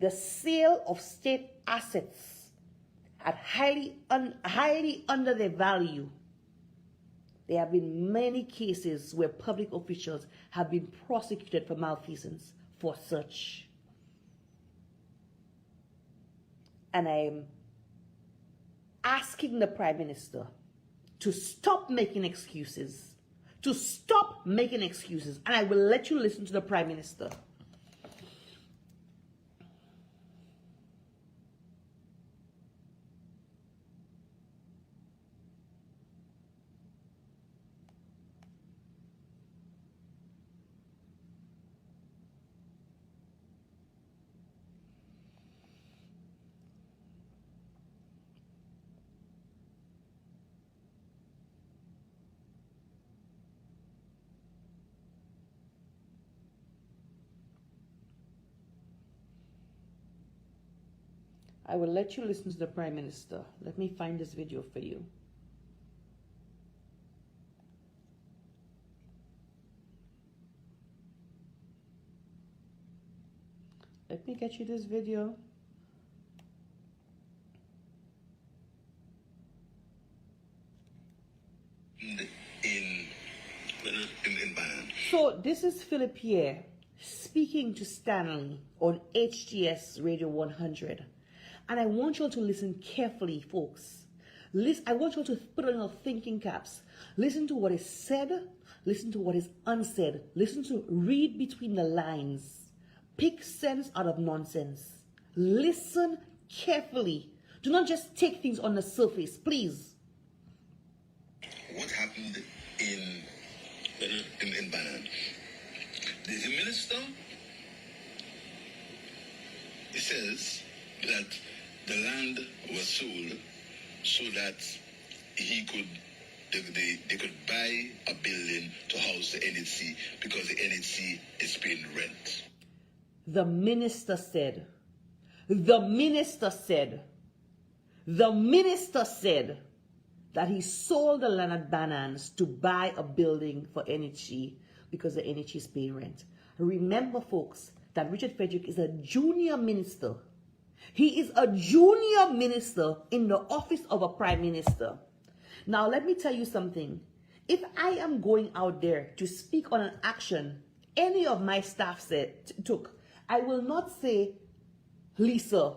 Speaker 1: The sale of state assets at highly under their value. There have been many cases where public officials have been prosecuted for malfeasance for such. And I am asking the Prime Minister to stop making excuses. To stop making excuses. And I will let you listen to the Prime Minister. I will let you listen to the Prime Minister. Let me find this video for you. Let me get you this video.
Speaker 2: In Bananes.
Speaker 1: So this is Philip Pierre speaking to Stanley on HTS Radio 100. And I want you all to listen carefully, folks. I want you all to put on your thinking caps. Listen to what is said. Listen to what is unsaid. Listen to read between the lines. Pick sense out of nonsense. Listen carefully. Do not just take things on the surface, please.
Speaker 2: What happened in Bananes? The minister, he says that the land was sold so that they could buy a building to house the NHC because the NHC is paying rent.
Speaker 1: The minister said that he sold the land at Bananes to buy a building for NHC because the NHC is paying rent. Remember, folks, that Richard Frederick is a junior minister. He is a junior minister in the office of a prime minister. Now, let me tell you something. If I am going out there to speak on an action any of my staff took, I will not say Lisa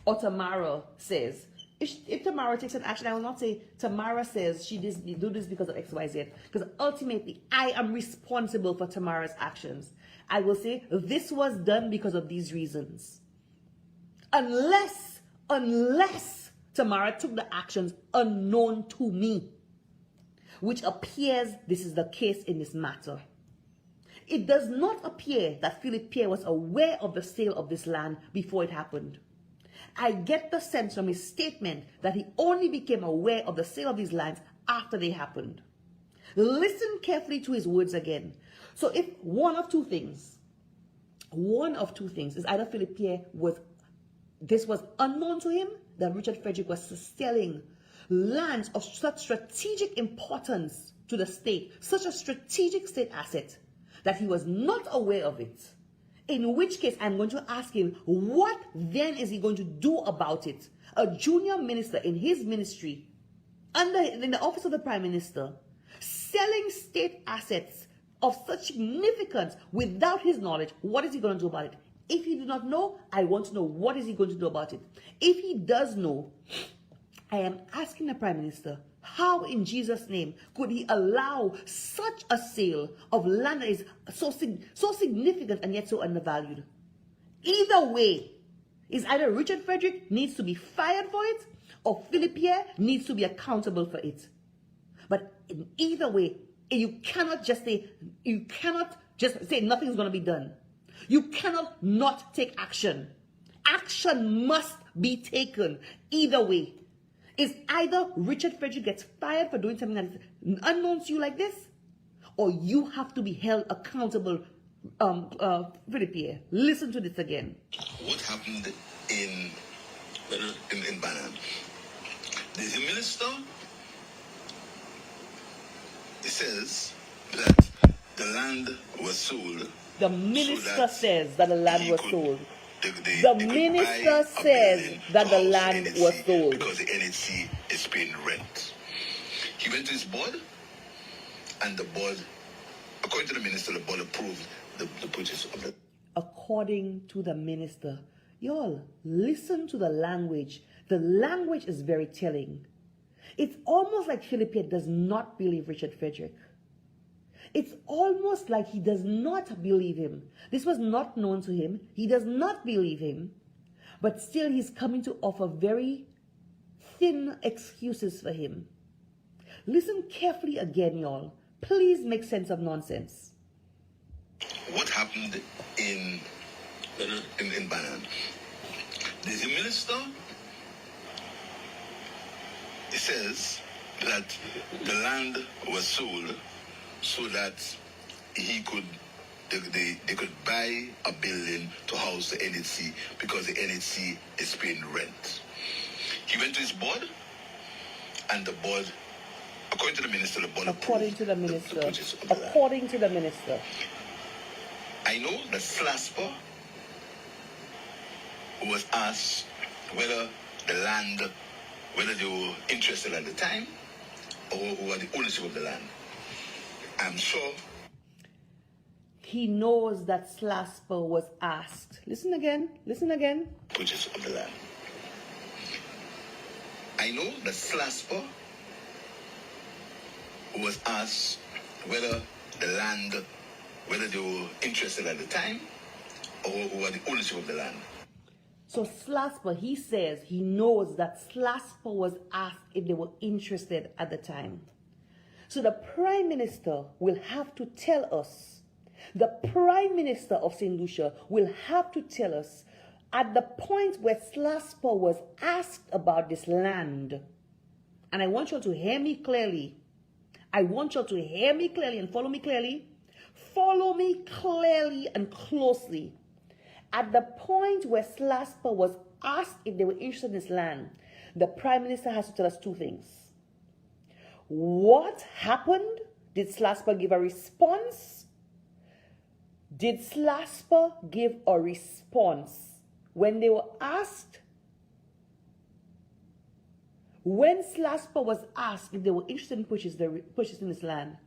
Speaker 1: or Tamara says. If Tamara takes an action, I will not say Tamara says she do this because of XYZ. Because ultimately, I am responsible for Tamara's actions. I will say this was done because of these reasons. Unless Tamara took the actions unknown to me. which appears this is the case in this matter. It does not appear that Philip Pierre was aware of the sale of this land before it happened. I get the sense from his statement that he only became aware of the sale of these lands after they happened. Listen carefully to his words again. So if one of two things is either Philip Pierre this was unknown to him, that Richard Frederick was selling lands of such strategic importance to the state, such a strategic state asset, that he was not aware of it. In which case, I'm going to ask him, what then is he going to do about it? A junior minister in his ministry, in the office of the Prime Minister, selling state assets of such significance without his knowledge, what is he going to do about it? If he does not know, I want to know what is he going to do about it. If he does know, I am asking the Prime Minister, how in Jesus' name could he allow such a sale of land that is so significant and yet so undervalued? Either way, is either Richard Frederick needs to be fired for it, or Philip Pierre needs to be accountable for it. But in either way, you cannot just say nothing's going to be done. You cannot not take action. Action must be taken either way. Is either Richard Frederick gets fired for doing something that is unknown to you like this, or you have to be held accountable, Philip Pierre. Listen to this again.
Speaker 2: What happened in Bananes? The minister, he says that the land was sold.
Speaker 1: The minister says that the land was sold. The minister says that the land was sold.
Speaker 2: Because the NHC is paying rent. He went to his board, and the board, according to the minister, the board approved the purchase of the...
Speaker 1: According to the minister. Y'all, listen to the language. The language is very telling. It's almost like Philip Pierre does not believe Richard Frederick. It's almost like he does not believe him. This was not known to him. He does not believe him. But still he's coming to offer very thin excuses for him. Listen carefully again, y'all. Please make sense of nonsense.
Speaker 2: What happened in Bananes? The minister, he says that the land was sold so that they could buy a building to house the NHC because the NHC is paying rent. He went to his board, and the board, according to the minister, the board
Speaker 1: according
Speaker 2: approved
Speaker 1: to the minister.
Speaker 2: the purchase of the land.
Speaker 1: According to the minister.
Speaker 2: I know that Slasper was asked whether they were interested at the time, or who had the ownership of the land. I'm sure
Speaker 1: he knows that Slasper was asked. Listen again.
Speaker 2: Purchase of the land. I know that Slasper was asked whether they were interested at the time, or who had the ownership of the land.
Speaker 1: So Slasper, he says he knows that Slasper was asked if they were interested at the time. So the Prime Minister will have to tell us, the Prime Minister of St. Lucia will have to tell us at the point where Slasper was asked about this land. And I want you all to hear me clearly. I want you all to hear me clearly and follow me clearly. Follow me clearly and closely. At the point where Slasper was asked if they were interested in this land, the Prime Minister has to tell us two things. What happened? Did Slasper give a response? Did Slasper give a response when they were asked? When Slasper was asked if they were interested in purchasing this land,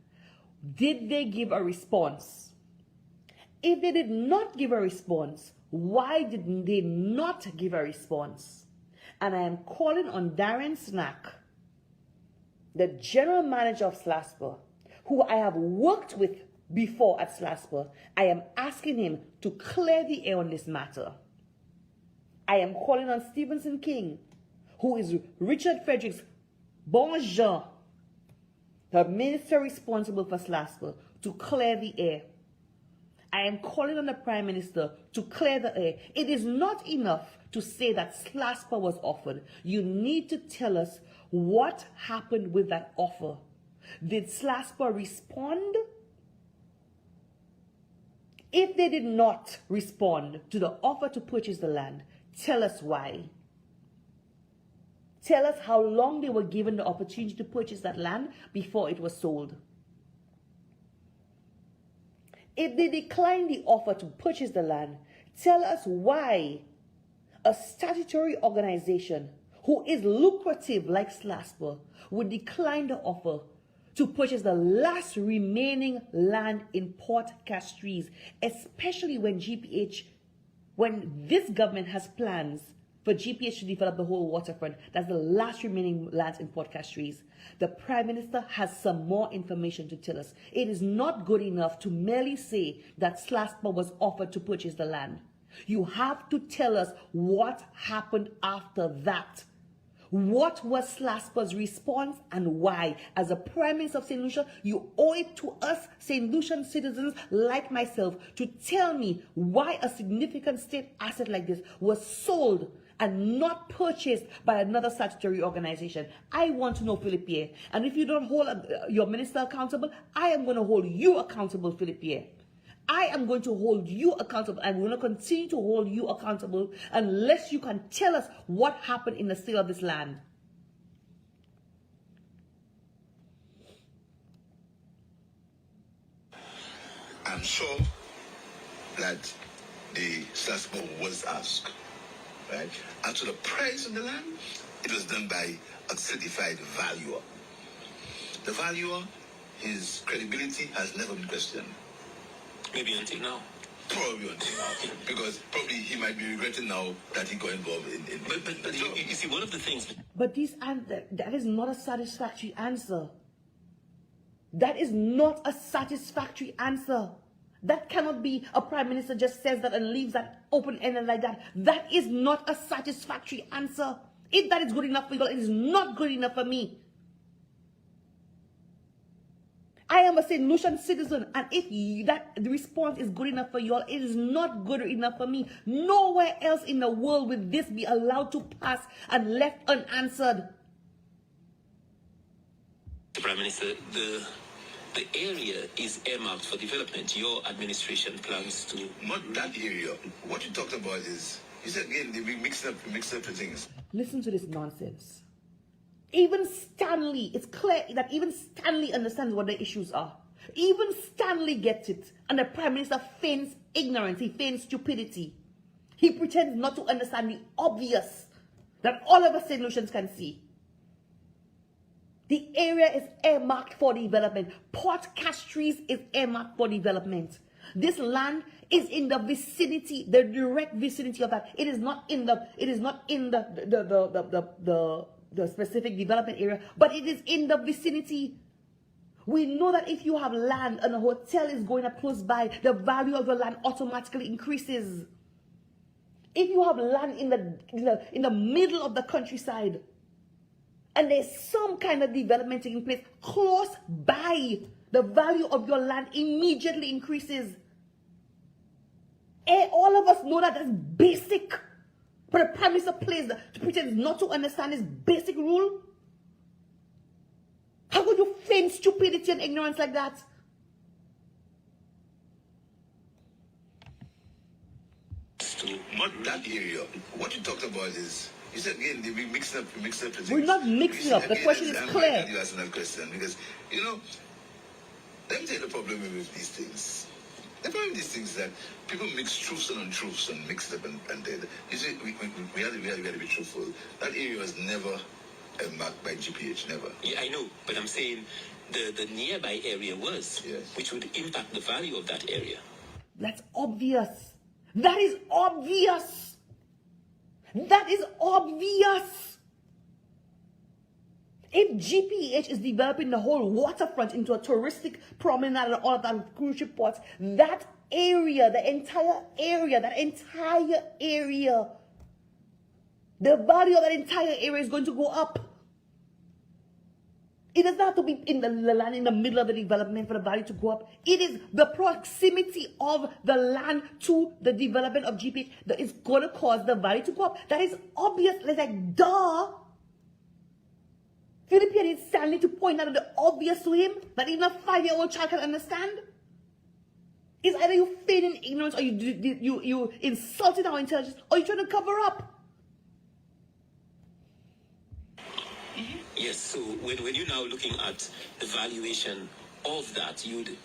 Speaker 1: did they give a response? If they did not give a response, why did they not give a response? And I am calling on Darren Snack, the general manager of Slasper, who I have worked with before at Slasper. I am asking him to clear the air on this matter. I am calling on Stevenson King, who is Richard Frederick's bon gens, the minister responsible for SLASPA, to clear the air. I am calling on the Prime Minister to clear the air. It is not enough to say that SLASPA was offered. You need to tell us what happened with that offer. Did SLASPA respond? If they did not respond to the offer to purchase the land, tell us why. Tell us how long they were given the opportunity to purchase that land before it was sold. If they declined the offer to purchase the land, tell us why a statutory organization who is lucrative like SLASPA would decline the offer to purchase the last remaining land in Port Castries, especially when this government has plans for GPH to develop the whole waterfront. That's the last remaining lands in Port Castries. The Prime Minister has some more information to tell us. It is not good enough to merely say that SLASPA was offered to purchase the land. You have to tell us what happened after that. What was SLASPA's response and why? As a Prime Minister of St. Lucia, you owe it to us St. Lucian citizens like myself to tell me why a significant state asset like this was sold and not purchased by another statutory organization. I want to know, Philip Pierre. And if you don't hold your minister accountable, I am going to hold you accountable, Philip Pierre. I am going to hold you accountable. I'm going to continue to hold you accountable unless you can tell us what happened in the sale of this land.
Speaker 2: I'm sure that the SLASPA was asked, right? As to the price of the land, it was done by a certified valuer. The valuer, his credibility has never been questioned.
Speaker 3: Maybe until now.
Speaker 2: Probably until now. Because probably he might be regretting now that he got involved in
Speaker 3: But you see, one of the things...
Speaker 1: But that is not a satisfactory answer. That is not a satisfactory answer. That cannot be a Prime Minister just says that and leaves that open-ended like that. That is not a satisfactory answer. If that is good enough for you, it is not good enough for me. I am a St. Lucian citizen, and if the response is good enough for you all, it is not good enough for me. Nowhere else in the world will this be allowed to pass and left unanswered.
Speaker 3: Prime Minister, the area is earmarked for development. Your administration plans to...
Speaker 2: Not that area. What you talked about is, you said again, they mix up the things.
Speaker 1: Listen to this nonsense. Even Stanley, it's clear that even Stanley understands what the issues are. Even Stanley gets it. And the Prime Minister feigns ignorance. He feigns stupidity. He pretends not to understand the obvious that all of us St. Lucians can see. The area is earmarked for development. Port Castries is earmarked for development. This land is in the vicinity, the direct vicinity of that. It is not in the specific development area, but it is in the vicinity. We know that if you have land and a hotel is going up close by, the value of your land automatically increases. If you have land in the middle of the countryside, and there's some kind of development taking place close by, the value of your land immediately increases. And all of us know that that's basic. But the Prime Minister pretends not to understand this basic rule. How could you feign stupidity and ignorance like that?
Speaker 2: Not that area. What you talked about is, you said again, they mix up the things.
Speaker 1: We're not mixing up. The question is clear.
Speaker 2: You asked that question because, let me tell you the problem with these things. The problem with these things is that people mix truths and untruths and mix it up and dead. You see, we have to be truthful. That area was never marked by GPH, never.
Speaker 3: Yeah, I know, but I'm saying the nearby area was,
Speaker 2: yes, which
Speaker 3: would impact the value of that area.
Speaker 1: That's obvious. That is obvious. That is obvious. If GPH is developing the whole waterfront into a touristic promenade and all of that cruise ship ports, that area, the entire area, the value of that entire area is going to go up. It does not have to be in the land in the middle of the development for the value to go up. It is the proximity of the land to the development of GPH that is going to cause the value to go up. That is obvious. It's like, duh. Philippe is standing to point out the obvious to him that even a 5-year-old child can understand. It's either you feigning ignorance or you insulting our intelligence or you're trying to cover up.
Speaker 3: Yes, so when you're now looking at the valuation of that, you'd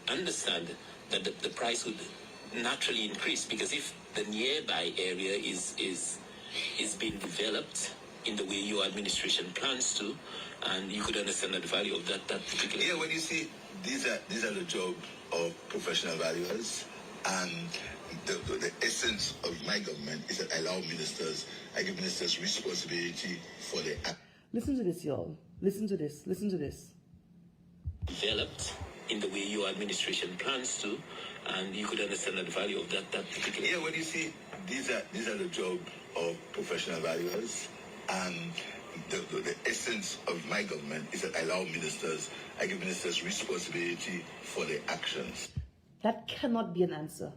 Speaker 3: understand that the price would naturally increase, because if the nearby area is being developed in the way your administration plans to, and you could understand that the value of that particular...
Speaker 4: Yeah, when you see, these are the job of professional valuers, and the essence of my government is that I give ministers responsibility for the act.
Speaker 1: Listen to this, y'all. Listen to this. Listen to this.
Speaker 3: Developed in the way your administration plans to, and you could understand the value of that particular...
Speaker 4: Yeah, when you see, these are the job of professional valuers, and the essence of my government is that I give ministers responsibility for their actions.
Speaker 1: That cannot be an answer.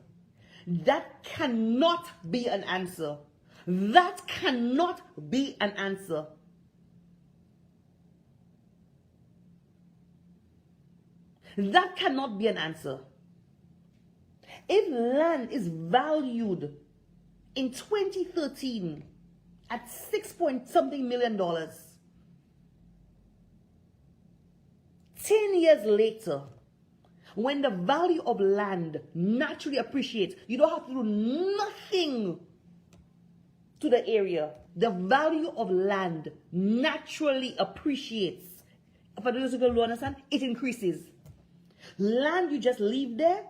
Speaker 1: That cannot be an answer. That cannot be an answer. That cannot be an answer. If land is valued in 2013 at $6-something million, 10 years later, when the value of land naturally appreciates, you don't have to do nothing to the area. The value of land naturally appreciates. For those who don't understand, it increases. Land you just leave there,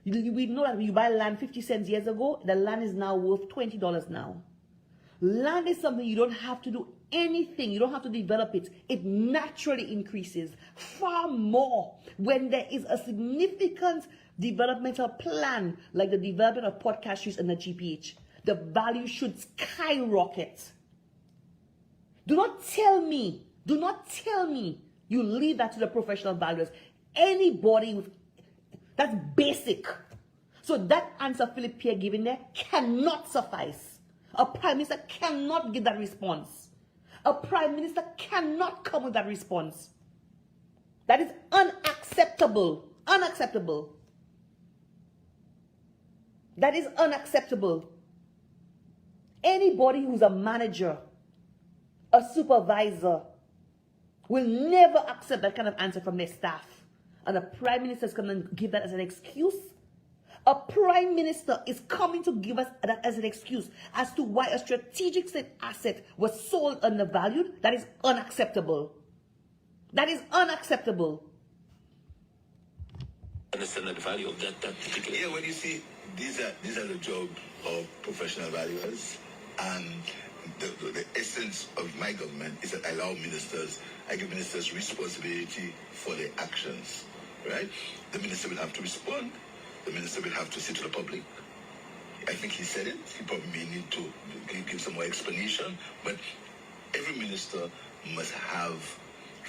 Speaker 1: we know that when you buy land 50 cents years ago, the land is now worth $20 now. Land is something you don't have to do anything. You don't have to develop it. It naturally increases far more when there is a significant developmental plan like the development of Port Castries and the GPH. The value should skyrocket. Do not tell me you leave that to the professional valuers. Anybody with that's basic. So that answer Philip Pierre giving there cannot suffice. A prime minister cannot give that response. A prime minister cannot come with that response. That is unacceptable. Unacceptable. That is unacceptable. Anybody who's a manager, a supervisor, will never accept that kind of answer from their staff. And a prime minister is going to give that as an excuse. A prime minister is coming to give us that as an excuse as to why a strategic state asset was sold undervalued. That is unacceptable. That is unacceptable.
Speaker 3: Understand the value of that particular...
Speaker 4: Yeah, when you see, these are the job of professional valuers, and the essence of my government is that I give ministers responsibility for their actions, right? The minister will have to respond. The minister will have to say to the public. I think he said it. He probably may need to give some more explanation. But every minister must have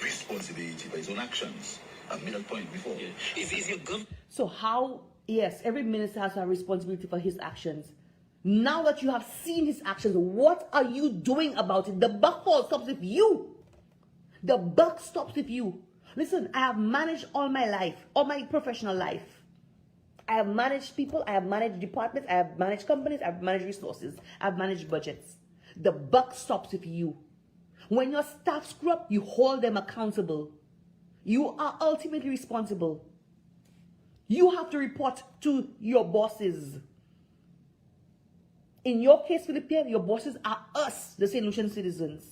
Speaker 4: responsibility for his own actions. I've made that point before.
Speaker 3: Yeah. Is your government...
Speaker 1: So how, yes, every minister has a responsibility for his actions. Now that you have seen his actions, what are you doing about it? The buck stops with you. The buck stops with you. Listen, I have managed all my life, all my professional life. I have managed people, I have managed departments, I have managed companies, I have managed resources, I have managed budgets. The buck stops with you. When your staff screw up, you hold them accountable. You are ultimately responsible. You have to report to your bosses. In your case, Philippe, your bosses are us, the St. Lucian citizens.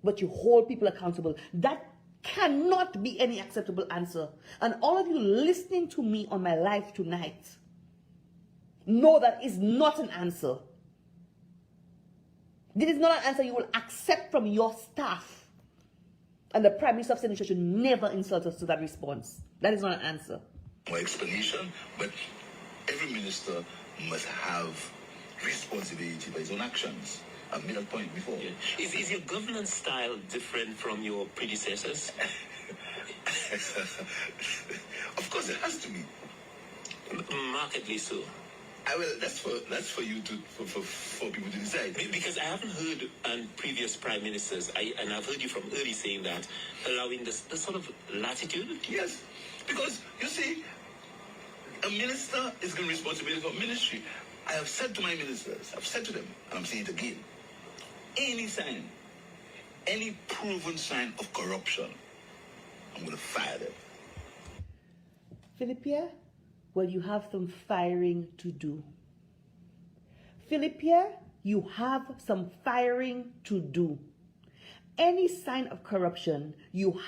Speaker 1: But you hold people accountable. That cannot be any acceptable answer. And all of you listening to me on my live tonight know that is not an answer. This is not an answer you will accept from your staff. And the Prime Minister of St. Lucia should never insult us to that response. That is not an answer.
Speaker 4: More explanation, but every minister must have responsibility for his own actions. I've made that point before.
Speaker 3: Yeah. Is your governance style different from your predecessors?
Speaker 4: Of course, it has to be.
Speaker 3: Markedly so.
Speaker 4: That's for you to for people to decide.
Speaker 3: Because I haven't heard previous prime ministers, and I've heard you from early saying that, allowing this sort of latitude.
Speaker 4: Yes, because you see, a minister is given responsibility for ministry. I have said to my ministers, I've said to them, and I'm saying it again, any sign, any proven sign of corruption, I'm going to fire them.
Speaker 1: Philippia, well, you have some firing to do. Philippia, you have some firing to do. Any sign of corruption you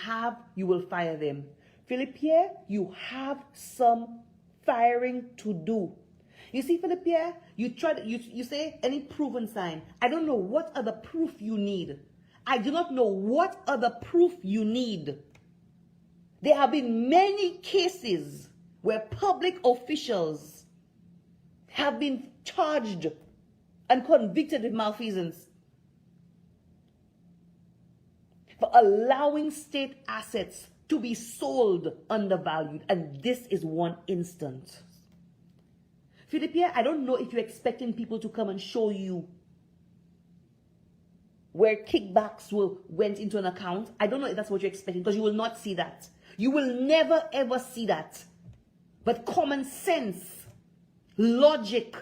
Speaker 1: will fire them. Philippia, you have some firing to do. You see, Philippia, you say any proven sign. I don't know what other proof you need. I do not know what other proof you need. There have been many cases where public officials have been charged and convicted of malfeasance for allowing state assets to be sold undervalued. And this is one instance. Philippia, I don't know if you're expecting people to come and show you where kickbacks went into an account. I don't know if that's what you're expecting, because you will not see that. You will never ever see that. But common sense, logic,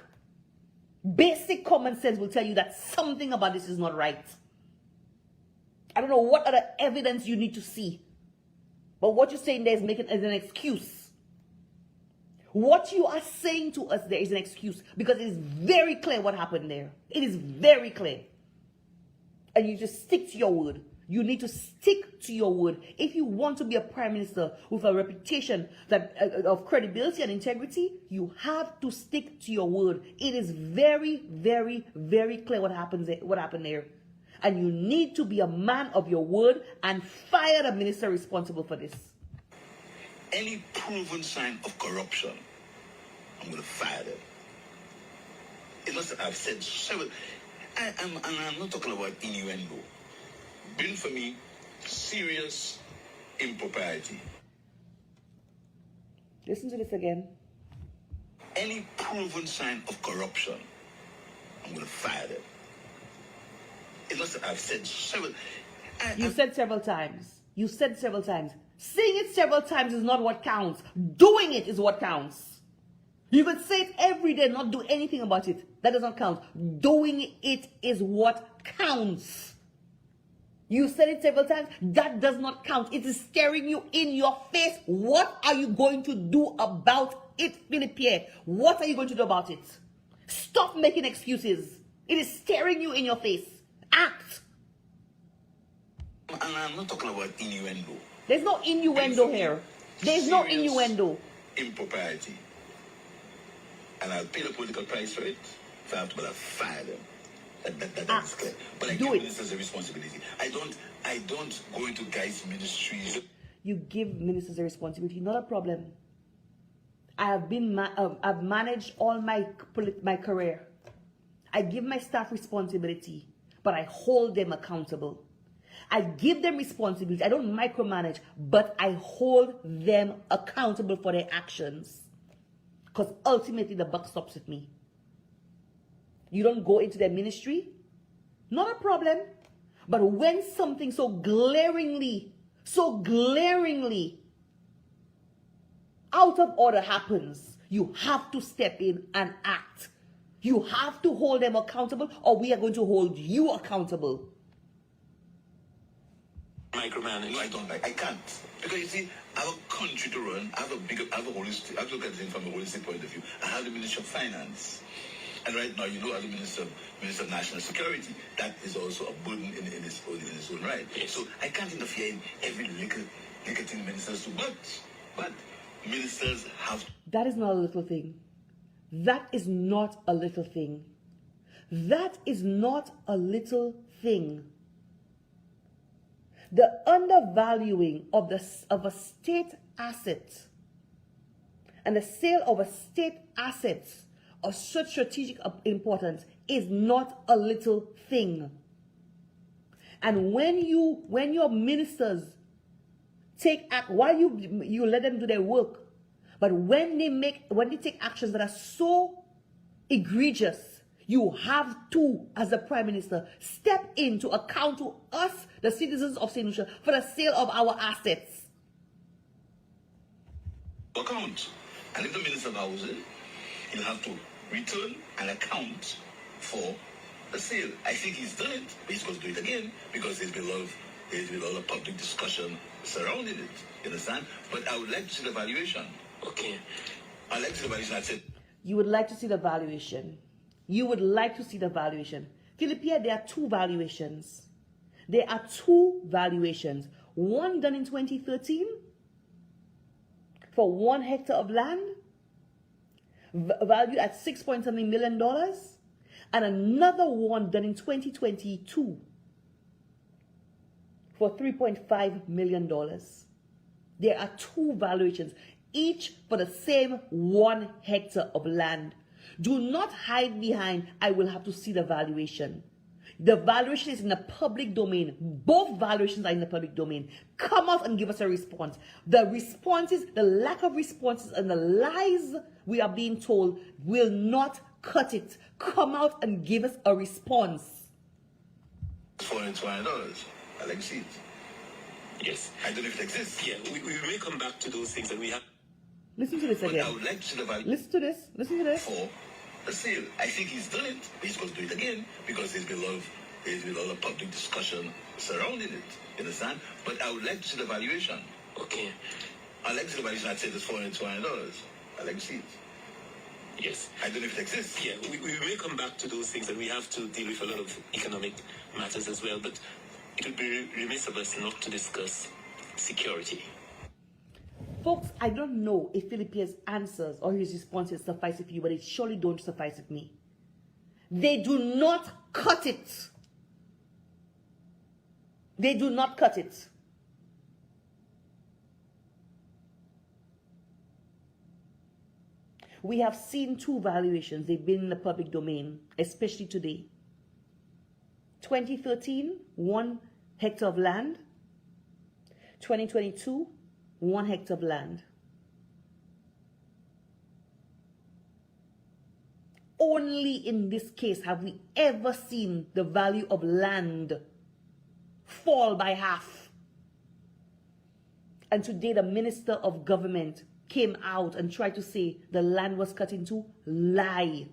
Speaker 1: basic common sense will tell you that something about this is not right. I don't know what other evidence you need to see. But what you're saying there is making as an excuse. What you are saying to us there is an excuse, because it is very clear what happened there. It is very clear. And you just stick to your word. You need to stick to your word. If you want to be a prime minister with a reputation of credibility and integrity, you have to stick to your word. It is very, very, very clear what happened there. And you need to be a man of your word and fire the minister responsible for this.
Speaker 4: Any proven sign of corruption, I'm going to fire them. It must have said several. I'm not talking about innuendo. Been for me serious impropriety.
Speaker 1: Listen to this again.
Speaker 4: Any proven sign of corruption, I'm going to fire them. It must have said several.
Speaker 1: You said several times. You said several times. Saying it several times is not what counts. Doing it is what counts. You could say it every day, not do anything about it. That does not count. Doing it is what counts. You said it several times. That does not count. It is staring you in your face. What are you going to do about it, Philippe? What are you going to do about it? Stop making excuses. It is staring you in your face. Act.
Speaker 4: And I'm not talking about innuendo.
Speaker 1: There's no innuendo here. There's no innuendo.
Speaker 4: Impropriety. And I'll pay the political price for it. If I have to, but I'll fire them. That is clear. But I give ministers a responsibility. I don't go into guys' ministries.
Speaker 1: You give ministers a responsibility, not a problem. I have been, I've managed all my career. I give my staff responsibility, but I hold them accountable. I give them responsibility. I don't micromanage, but I hold them accountable for their actions. Because ultimately the buck stops with me. You don't go into their ministry, not a problem. But when something so glaringly out of order happens, you have to step in and act. You have to hold them accountable, or we are going to hold you accountable.
Speaker 3: Micromanage.
Speaker 4: No, I don't like. I can't. Because you see, I have a country to run. I have a holistic. I have to look at things from a holistic point of view. I have the Minister of Finance. And right now, you know, as the Minister of National Security, that is also a burden in its own right.
Speaker 3: Yes.
Speaker 4: So I can't interfere in every little thing ministers do. But ministers have.
Speaker 1: That is not a little thing. That is not a little thing. That is not a little thing. The undervaluing of a state asset and the sale of a state asset of such strategic importance is not a little thing. And when your ministers take act, while you let them do their work, but when they take actions that are so egregious, you have to, as the Prime Minister, step in to account to us, the citizens of St. Lucia, for the sale of our assets.
Speaker 4: Account. And if the Minister of Housing, he'll have to return and account for the sale. I think he's done it, but he's going to do it again because there's been a lot of public discussion surrounding it. You understand? But I would like to see the valuation.
Speaker 3: Okay.
Speaker 4: I'd like to see the valuation. That's it.
Speaker 1: You would like to see the valuation. You would like to see the valuation. Philippia, there are two valuations. There are two valuations. One done in 2013 for 1 hectare of land, valued at $6.something million, and another one done in 2022 for $3.5 million. There are two valuations, each for the same 1 hectare of land. Do not hide behind, I will have to see the valuation. The valuation is in the public domain. Both valuations are in the public domain. Come out and give us a response. The responses, the lack of responses, and the lies we are being told will not cut it. Come out and give us a response.
Speaker 4: $420. I'd like to see it.
Speaker 3: Yes.
Speaker 4: I don't know if it exists.
Speaker 3: Yeah, we may come back to those things, and we have...
Speaker 1: Listen to this
Speaker 4: But
Speaker 1: again.
Speaker 4: I would like to see the value.
Speaker 1: Listen to this. Listen to this.
Speaker 4: For the sale. I think he's done it, but he's going to do it again because there's been a lot of public discussion surrounding it. You understand? But I would like to see the valuation.
Speaker 3: Okay.
Speaker 4: I'd like to see the valuation. I'd say it's $420. I'd like to see it.
Speaker 3: Yes.
Speaker 4: I don't know if it exists.
Speaker 3: Yeah, we may come back to those things, and we have to deal with a lot of economic matters as well, but it would be remiss of us not to discuss security.
Speaker 1: Folks, I don't know if Philippia's answers or his responses suffice with you, but it surely don't suffice with me. They do not cut it. They do not cut it. We have seen two valuations. They've been in the public domain, especially today. 2013, 1 hectare of land. 2022, 1 hectare of land. Only in this case have we ever seen the value of land fall by half. And today the Minister of Government came out and tried to say the land was cut into. Lie.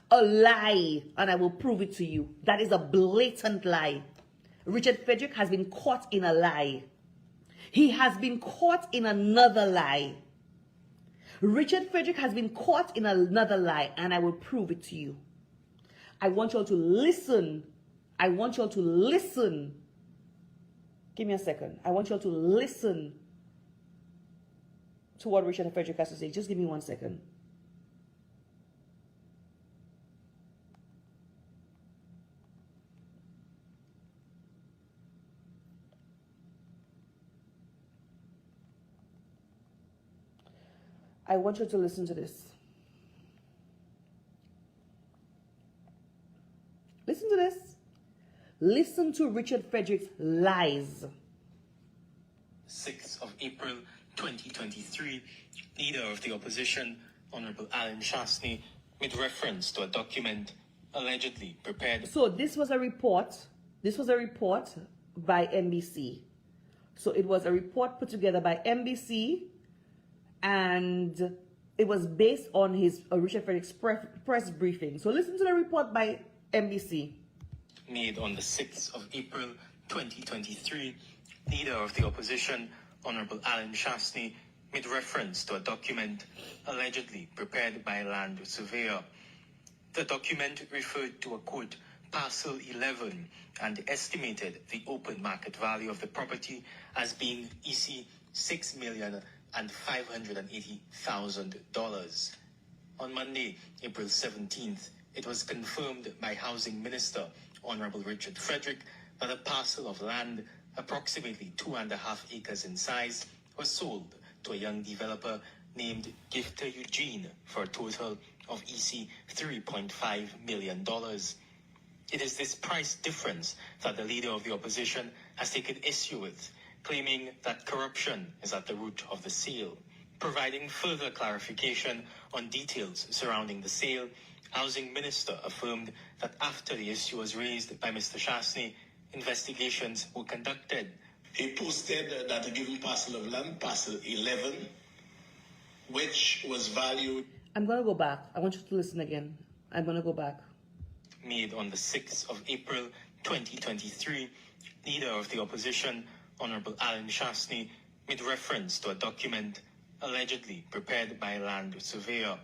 Speaker 1: A lie. And I will prove it to you. That is a blatant lie. Richard Frederick has been caught in a lie. He has been caught in another lie. Richard Frederick has been caught in another lie, and I will prove it to you. I want you all to listen. I want you all to listen. Give me a second. I want you all to listen to what Richard Frederick has to say. Just give me 1 second. I want you to listen to this. Listen to this. Listen to Richard Frederick's lies.
Speaker 5: 6th of April 2023, Leader of the Opposition, Honorable Alan Shastney, made reference to a document allegedly prepared.
Speaker 1: So this was a report. This was a report by NBC. So it was a report put together by NBC, and it was based on his Richard Frederick's press briefing. So listen to the report by NBC.
Speaker 5: Made on the 6th of April 2023, Leader of the Opposition, Honorable Alan Shastney, made reference to a document allegedly prepared by a land surveyor. The document referred to a, quote, parcel 11 and estimated the open market value of the property as being EC $6,580,000. On Monday, April 17th, it was confirmed by Housing Minister Honorable Richard Frederick that a parcel of land approximately 2.5 acres in size was sold to a young developer named Gifter Eugene for a total of EC $3.5 million. It is this price difference that the leader of the opposition has taken issue with, claiming that corruption is at the root of the sale. Providing further clarification on details surrounding the sale, Housing Minister affirmed that after the issue was raised by Mr. Shasney, investigations were conducted.
Speaker 6: He posted that a given parcel of land, parcel 11, which was valued...
Speaker 1: I'm going to go back. I want you to listen again. I'm going to go back.
Speaker 5: Made on the 6th of April 2023, leader of the opposition, Honorable Alan Shasney, made reference to a document allegedly prepared by a land surveyor.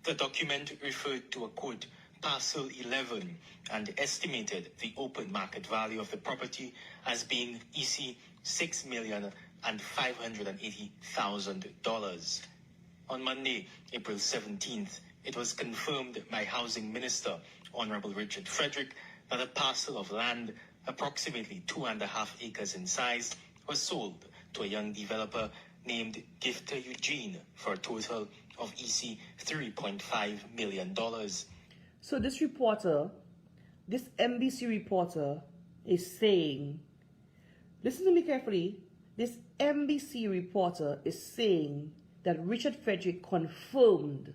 Speaker 5: The document referred to a, quote, parcel 11 and estimated the open market value of the property as being EC $6,580,000. On Monday, April 17th, it was confirmed by Housing Minister Honorable Richard Frederick that a parcel of land approximately 2.5 acres in size was sold to a young developer named Gifter Eugene for a total of EC $3.5 million.
Speaker 1: So this reporter, this NBC reporter is saying, listen to me carefully, this NBC reporter is saying that Richard Frederick confirmed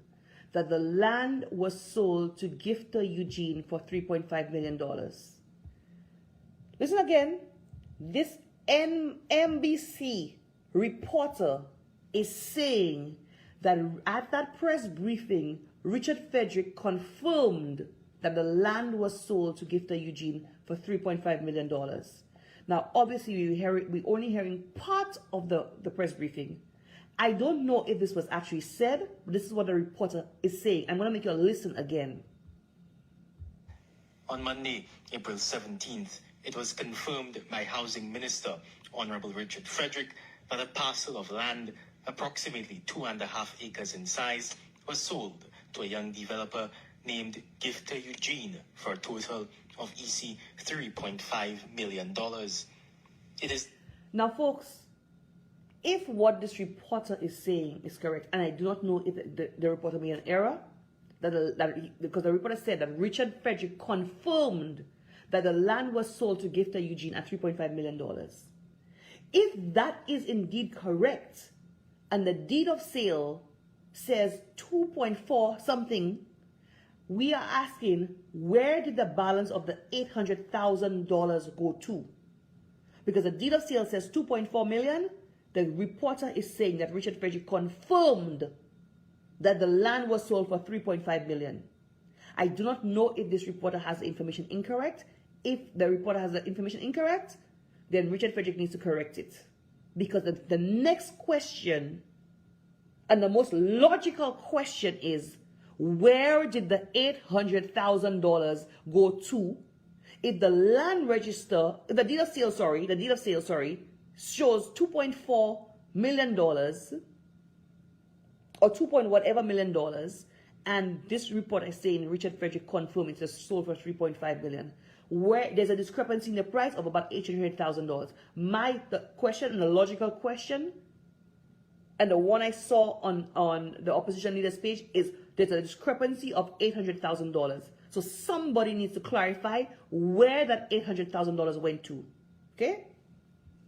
Speaker 1: that the land was sold to Gifter Eugene for $3.5 million. Listen again, this NBC reporter is saying that at that press briefing, Richard Frederick confirmed that the land was sold to Gifter Eugene for $3.5 million. Now, obviously, we're only hearing part of the press briefing. I don't know if this was actually said, but this is what the reporter is saying. I'm going to make you listen again.
Speaker 5: On Monday, April 17th, it was confirmed by Housing Minister Honorable Richard Frederick that a parcel of land approximately 2.5 acres in size was sold to a young developer named Gifter Eugene for a total of EC $3.5 million. It is...
Speaker 1: Now, folks, if what this reporter is saying is correct, and I do not know if the reporter made an error, because the reporter said that Richard Frederick confirmed that the land was sold to Gifter Eugene at $3.5 million. If that is indeed correct, and the deed of sale says 2.4 something, we are asking, where did the balance of the $800,000 go to? Because the deed of sale says 2.4 million, the reporter is saying that Richard Frederick confirmed that the land was sold for 3.5 million. I do not know if this reporter has the information incorrect. If the reporter has the information incorrect, then Richard Frederick needs to correct it. Because the next question, and the most logical question, is, where did the $800,000 go to if the land register, the deed of sale, shows $2.4 million or 2.whatever million dollars, and this report is saying Richard Frederick confirmed it was sold for $3.5 million. Where there's a discrepancy in the price of about $800,000. The question, and the logical question, and the one I saw on the opposition leader's page, is there's a discrepancy of $800,000. So somebody needs to clarify where that $800,000 went to. Okay?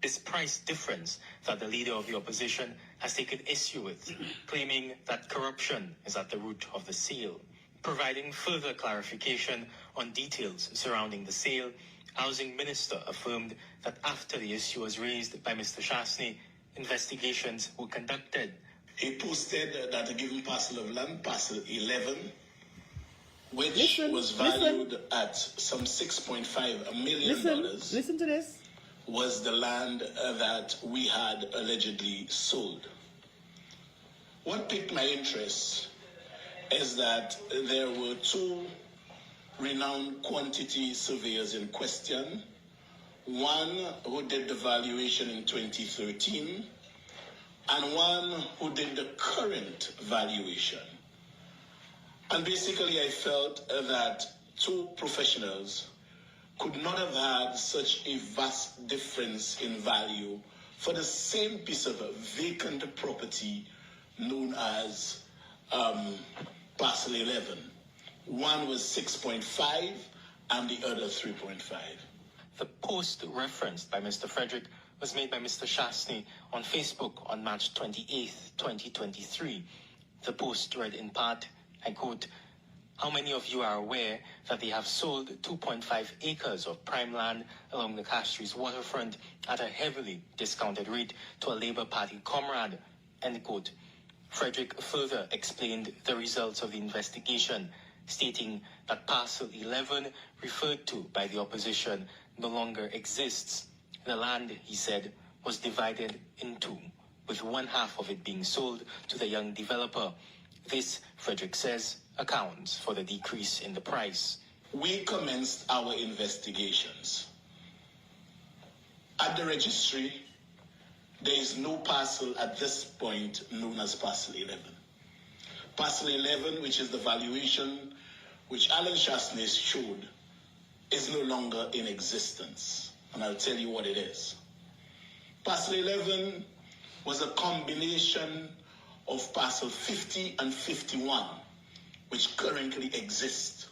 Speaker 5: This price difference that the leader of the opposition has taken issue with, claiming that corruption is at the root of the sale. Providing further clarification on details surrounding the sale, Housing Minister affirmed that after the issue was raised by Mr. Shasney, investigations were conducted.
Speaker 6: He posted that a given parcel of land, parcel 11, which was valued at some $6.5 million.
Speaker 1: Listen to this.
Speaker 6: Was the land that we had allegedly sold. What piqued my interest is that there were two renowned quantity surveyors in question, one who did the valuation in 2013 and one who did the current valuation. And basically I felt that two professionals could not have had such a vast difference in value for the same piece of vacant property known as parcel 11. One was 6.5 and the other 3.5.
Speaker 5: The post referenced by Mr. Frederick was made by Mr. Shastny on Facebook on March 28, 2023. The post read in part, I quote, "How many of you are aware that they have sold 2.5 acres of prime land along the Castries waterfront at a heavily discounted rate to a Labour Party comrade?" End quote. Frederick further explained the results of the investigation, stating that parcel 11 referred to by the opposition no longer exists. The land, he said, was divided in two, with one half of it being sold to the young developer. This, Frederick says, accounts for the decrease in the price.
Speaker 6: We commenced our investigations. At the registry, there is no parcel at this point known as parcel 11. Parcel 11, which is the valuation which Alan Shastny showed, is no longer in existence. And I'll tell you what it is. Parcel 11 was a combination of parcel 50 and 51, which currently exist.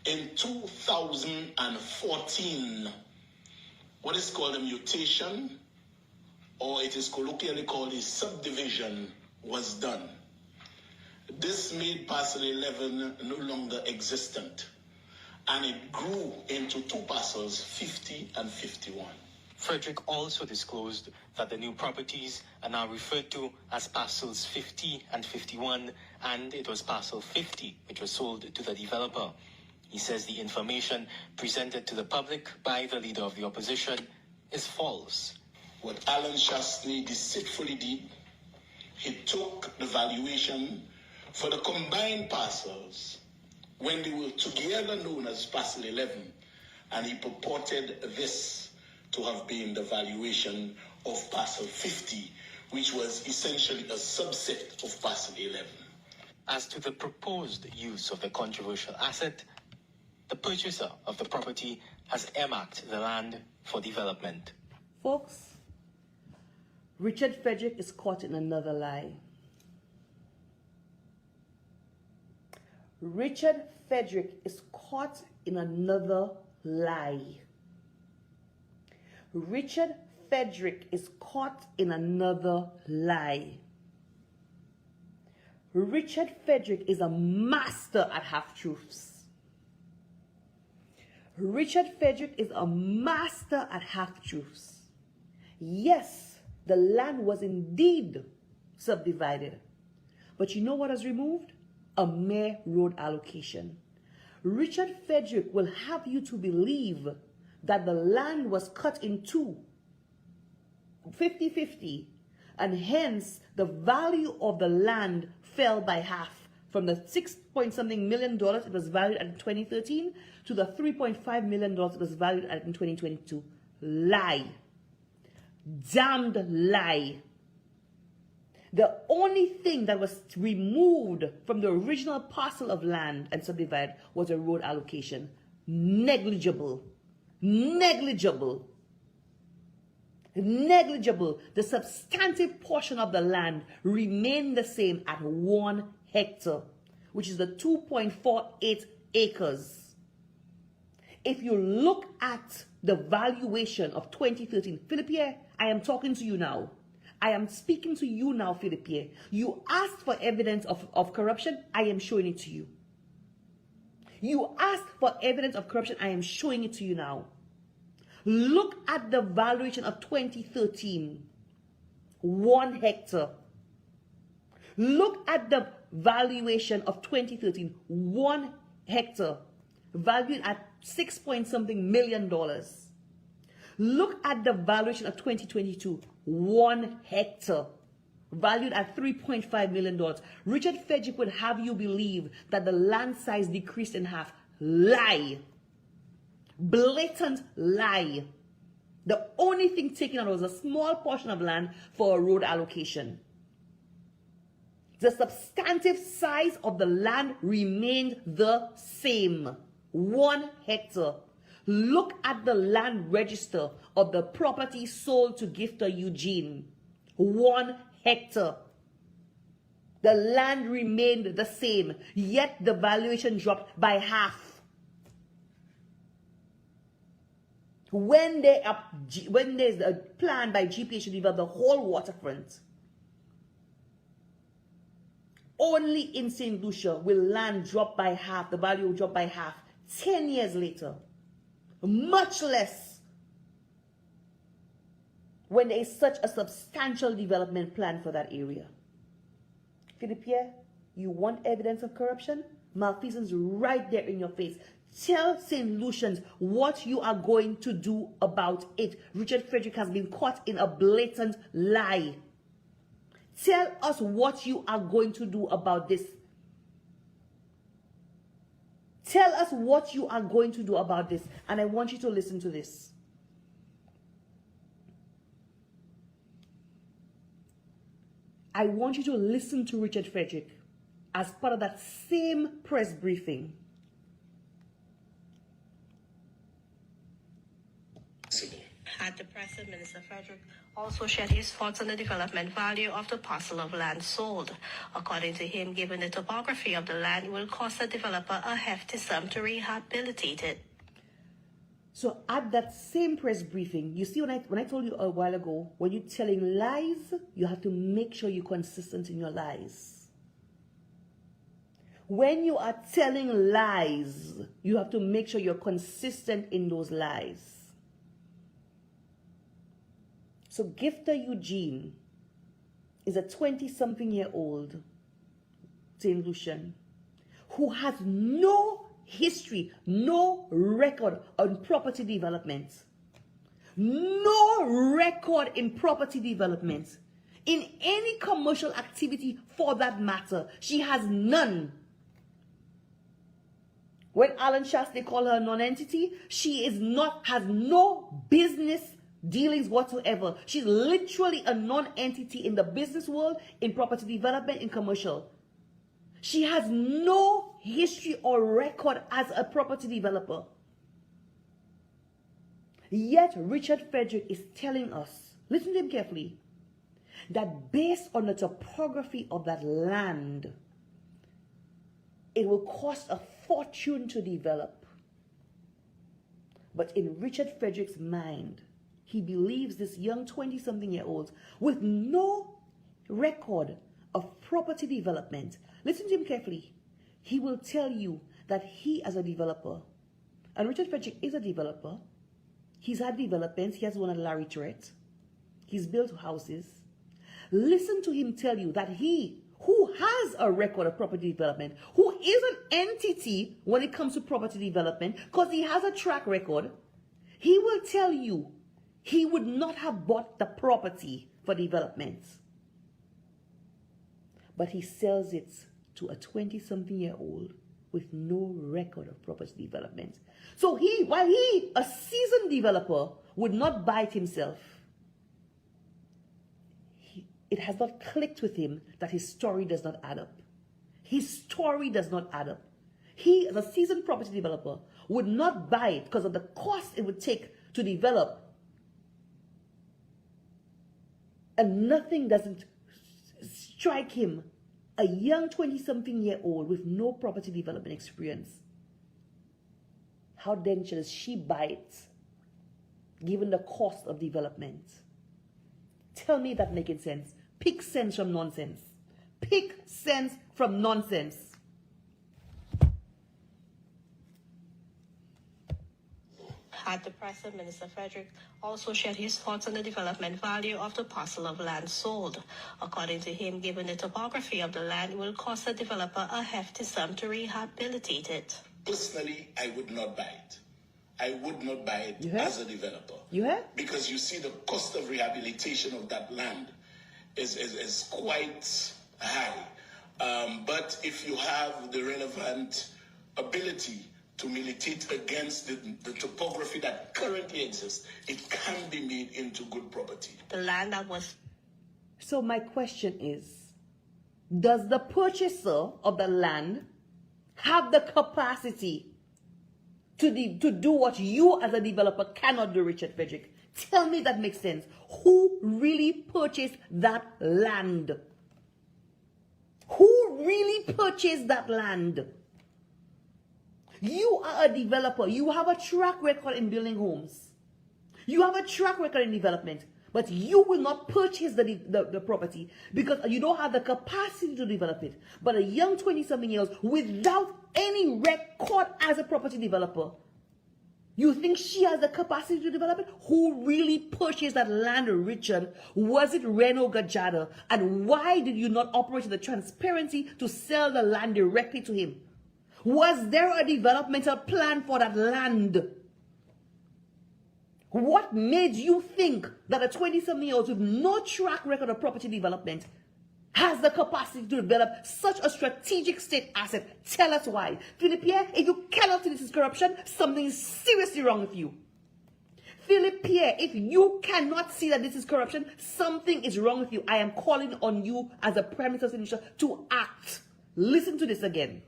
Speaker 6: In 2014, what is called a mutation, or it is colloquially called a subdivision, was done. This made parcel 11 no longer existent, and it grew into two parcels, 50 and 51.
Speaker 5: Frederick also disclosed that the new properties are now referred to as parcels 50 and 51, and it was parcel 50 which was sold to the developer. He says the information presented to the public by the leader of the opposition is false.
Speaker 6: What Alan Shastny deceitfully did, he took the valuation for the combined parcels when they were together known as parcel 11, and he purported this to have been the valuation of parcel 50, which was essentially a subset of parcel 11.
Speaker 5: As to the proposed use of the controversial asset, the purchaser of the property has earmarked the land for development.
Speaker 1: Folks, Richard Frederick is caught in another lie. Richard Frederick is caught in another lie. Richard Frederick is caught in another lie. Richard Frederick is a master at half-truths. Richard Frederick is a master at half-truths. Yes, the land was indeed subdivided. But you know what was removed? A mere road allocation. Richard Frederick will have you to believe that the land was cut in two, 50-50, and hence the value of the land fell by half from the $6-point-something million it was valued at in 2013 to the $3.5 million it was valued at in 2022. Lie. Damned lie. The only thing that was removed from the original parcel of land and subdivided was a road allocation. Negligible. Negligible. Negligible. The substantive portion of the land remained the same at 1 hectare, which is the 2.48 acres. If you look at the valuation of 2013, Philippe, I am talking to you now. I am speaking to you now, Philippe. You asked for evidence of corruption. I am showing it to you. You asked for evidence of corruption. I am showing it to you now. Look at the valuation of 2013. 1 hectare. Look at the valuation of 2013. 1 hectare. Valued at $6-point-something million. Look at the valuation of 2022. 1 hectare. Valued at $3.5 million. Richard Frederick would have you believe that the land size decreased in half. Lie. Blatant lie. The only thing taken out was a small portion of land for a road allocation. The substantive size of the land remained the same. 1 hectare. Look at the land register of the property sold to Gifter Eugene. 1 hectare. The land remained the same, yet the valuation dropped by half. When there's a plan by GPH to develop the whole waterfront, only in St. Lucia will land drop by half, the value will drop by half 10 years later. Much less when there is such a substantial development plan for that area. Philippe, you want evidence of corruption? Malfeasance right there in your face. Tell St. Lucians what you are going to do about it. Richard Frederick has been caught in a blatant lie. Tell us what you are going to do about this. Tell us what you are going to do about this. And I want you to listen to this. I want you to listen to Richard Frederick as part of that same press briefing.
Speaker 7: At the press, Minister Frederick also shared his thoughts on the development value of the parcel of land sold. According to him, given the topography of the land, it will cost the developer a hefty sum to rehabilitate it.
Speaker 1: So at that same press briefing, you see when I told you a while ago, when you're telling lies, you have to make sure you're consistent in your lies. When you are telling lies, you have to make sure you're consistent in those lies. So Gifter Eugene is a 20-something-year-old St. Lucian who has no history, no record on property development. No record in property development. In any commercial activity for that matter, she has none. When Alan Shastey called her a non-entity, she has no business dealings whatsoever. She's literally a non-entity in the business world, in property development, in commercial. She has no history or record as a property developer. Yet Richard Frederick is telling us, listen to him carefully, that based on the topography of that land, it will cost a fortune to develop. But in Richard Frederick's mind, he believes this young 20-something-year-old with no record of property development, listen to him carefully, he will tell you that he as a developer, and Richard Frederick is a developer, he's had developments, he has one at Larry Turret, he's built houses. Listen to him tell you that he, who has a record of property development, who is an entity when it comes to property development, because he has a track record, he will tell you he would not have bought the property for development. But he sells it to a 20-something-year-old with no record of property development. So while he, a seasoned developer, would not buy it himself, it has not clicked with him that his story does not add up. His story does not add up. He, as a seasoned property developer, would not buy it because of the cost it would take to develop. And nothing doesn't strike him, a young 20-something-year-old with no property development experience. How then shall she buy it, given the cost of development? Tell me that making sense. Pick sense from nonsense. Pick sense from nonsense.
Speaker 7: At the press, Minister Frederick also shared his thoughts on the development value of the parcel of land sold. According to him, given the topography of the land, it will cost the developer a hefty sum to rehabilitate it.
Speaker 6: Personally, I would not buy it. I would not buy it as a developer.
Speaker 1: You have?
Speaker 6: Because you see the cost of rehabilitation of that land is quite high. But if you have the relevant ability to militate against the topography that currently exists, it can be made into good property.
Speaker 7: The land that was...
Speaker 1: So my question is, does the purchaser of the land have the capacity to do what you as a developer cannot do, Richard Frederick? Tell me that makes sense. Who really purchased that land? Who purchased that land. You are a developer. You have a track record in building homes. You have a track record in development. But you will not purchase the property because you don't have the capacity to develop it. But a young 20-something years without any record as a property developer, you think she has the capacity to develop it? Who really purchased that land, Richard? Was it Reno Gajada? And why did you not operate with the transparency to sell the land directly to him? Was there a developmental plan for that land? What made you think that a 20-something-year-old with no track record of property development has the capacity to develop such a strategic state asset? Tell us why. Philippe, if you cannot see this is corruption, something is seriously wrong with you. Philippe, if you cannot see that this is corruption, something is wrong with you. I am calling on you as a Prime Minister of St. Lucia to act. Listen to this again.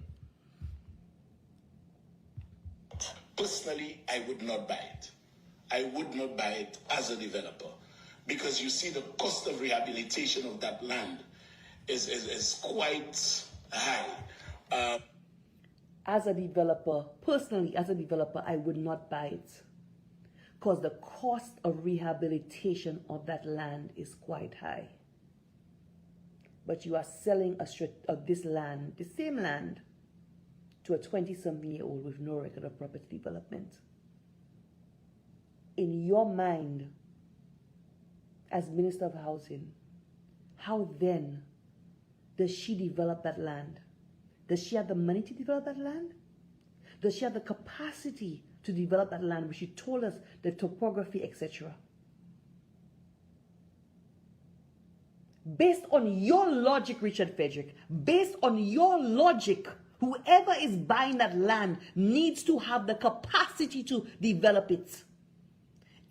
Speaker 6: Personally, I would not buy it. I would not buy it as a developer because you see the cost of rehabilitation of that land is quite high.
Speaker 1: As a developer, personally, as a developer, I would not buy it because the cost of rehabilitation of that land is quite high. But you are selling this land, the same land, to a 20-something-year-old with no record of property development. In your mind, as Minister of Housing, how then does she develop that land? Does she have the money to develop that land? Does she have the capacity to develop that land, which she told us the topography, etc.? Based on your logic, Richard Frederick, based on your logic, whoever is buying that land needs to have the capacity to develop it.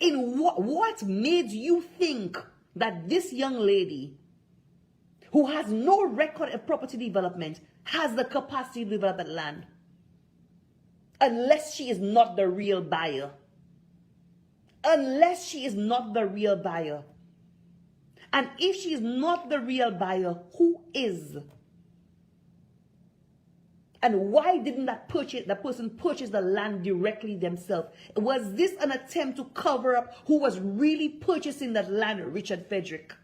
Speaker 1: In what made you think that this young lady, who has no record of property development, has the capacity to develop that land? Unless she is not the real buyer. Unless she is not the real buyer. And if she is not the real buyer, who is? And why didn't that person purchase the land directly themselves? Was this an attempt to cover up who was really purchasing that land, Richard Frederick?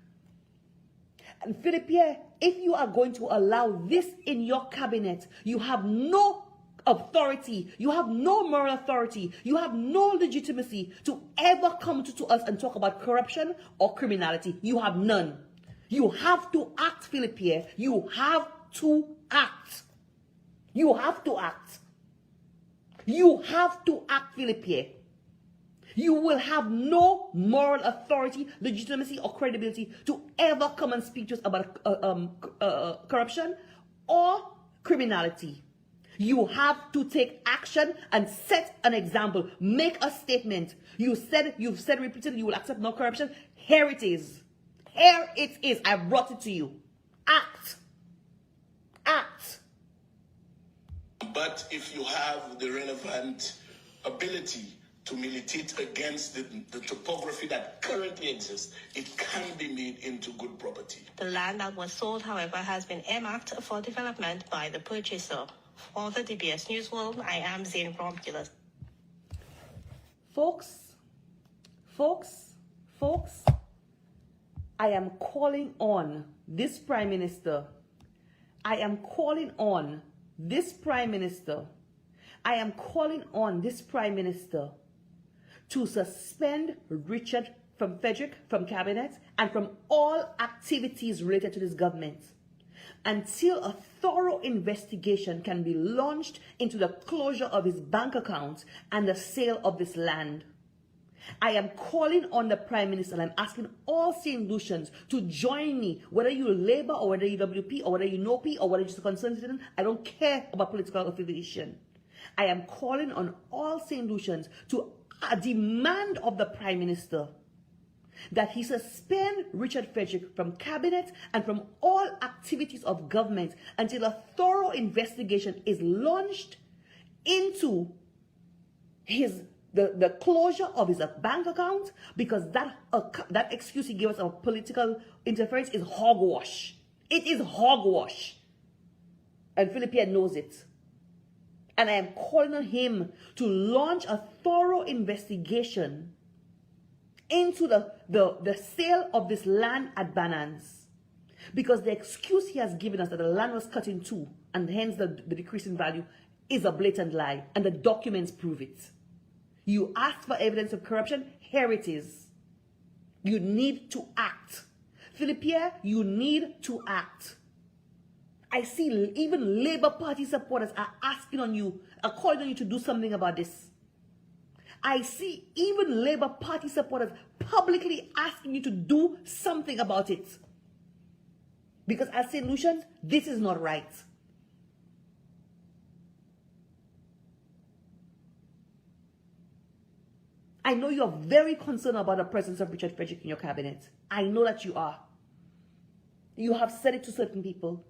Speaker 1: And Philippe, if you are going to allow this in your cabinet, you have no authority, you have no moral authority, you have no legitimacy to ever come to us and talk about corruption or criminality. You have none. You have to act, Philippe. You have to act. You have to act. You have to act, Philippe. You will have no moral authority, legitimacy, or credibility to ever come and speak to us about corruption or criminality. You have to take action and set an example. Make a statement. You've said repeatedly you will accept no corruption. Here it is. Here it is. I brought it to you. Act. Act.
Speaker 6: But if you have the relevant ability to militate against the topography that currently exists, it can be made into good property.
Speaker 7: The land that was sold, however, has been earmarked for development by the purchaser. For the DBS News World, I am Zane Romulus.
Speaker 1: Folks, I am calling on this Prime Minister. I am calling on this Prime Minister. I am calling on this Prime Minister to suspend Richard Frederick from cabinet and from all activities related to this government until a thorough investigation can be launched into the closure of his bank accounts and the sale of this land. I am calling on the Prime Minister and I'm asking all St. Lucians to join me, whether you Labour or whether you WP or whether you NOP or whether you're just a concerned citizen. I don't care about political affiliation. I am calling on all St. Lucians to demand of the Prime Minister that he suspend Richard Frederick from cabinet and from all activities of government until a thorough investigation is launched into the closure of his bank account, because that excuse he gave us of political interference is hogwash. It is hogwash. And Philippe knows it. And I am calling on him to launch a thorough investigation into the sale of this land at Bananes. Because the excuse he has given us that the land was cut in two and hence the decrease in value is a blatant lie. And the documents prove it. You asked for evidence of corruption. Here it is. You need to act. Philippe, you need to act. I see even Labour Party supporters are asking on you, are calling on you to do something about this. I see even Labour Party supporters publicly asking you to do something about it. Because as St. Lucians, this is not right. I know you are very concerned about the presence of Richard Frederick in your cabinet. I know that you are. You have said it to certain people.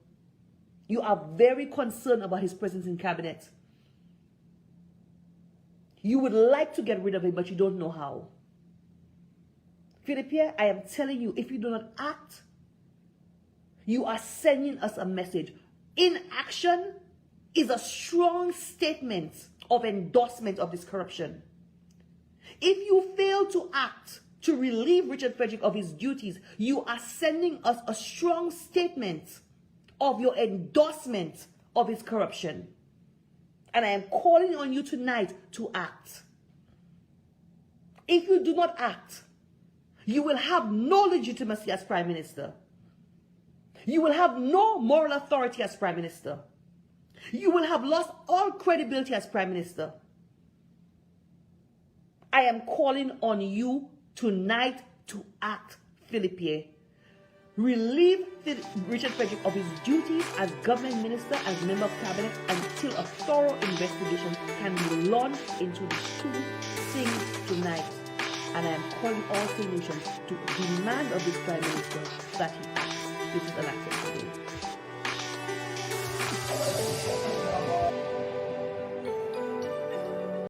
Speaker 1: You are very concerned about his presence in cabinet. You would like to get rid of him, but you don't know how. Philippe, I am telling you, if you do not act, you are sending us a message. Inaction is a strong statement of endorsement of this corruption. If you fail to act to relieve Richard Frederick of his duties, you are sending us a strong statement of your endorsement of his corruption. And I am calling on you tonight to act. If you do not act, you will have no legitimacy as Prime Minister. You will have no moral authority as Prime Minister. You will have lost all credibility as Prime Minister. I am calling on you tonight to act, Philippe. Relieve Richard Frederick of his duties as government minister and member of cabinet until a thorough investigation can be launched into these two things tonight. And I am calling all St. Lucians to demand of this Prime Minister that he acts. This is unacceptable.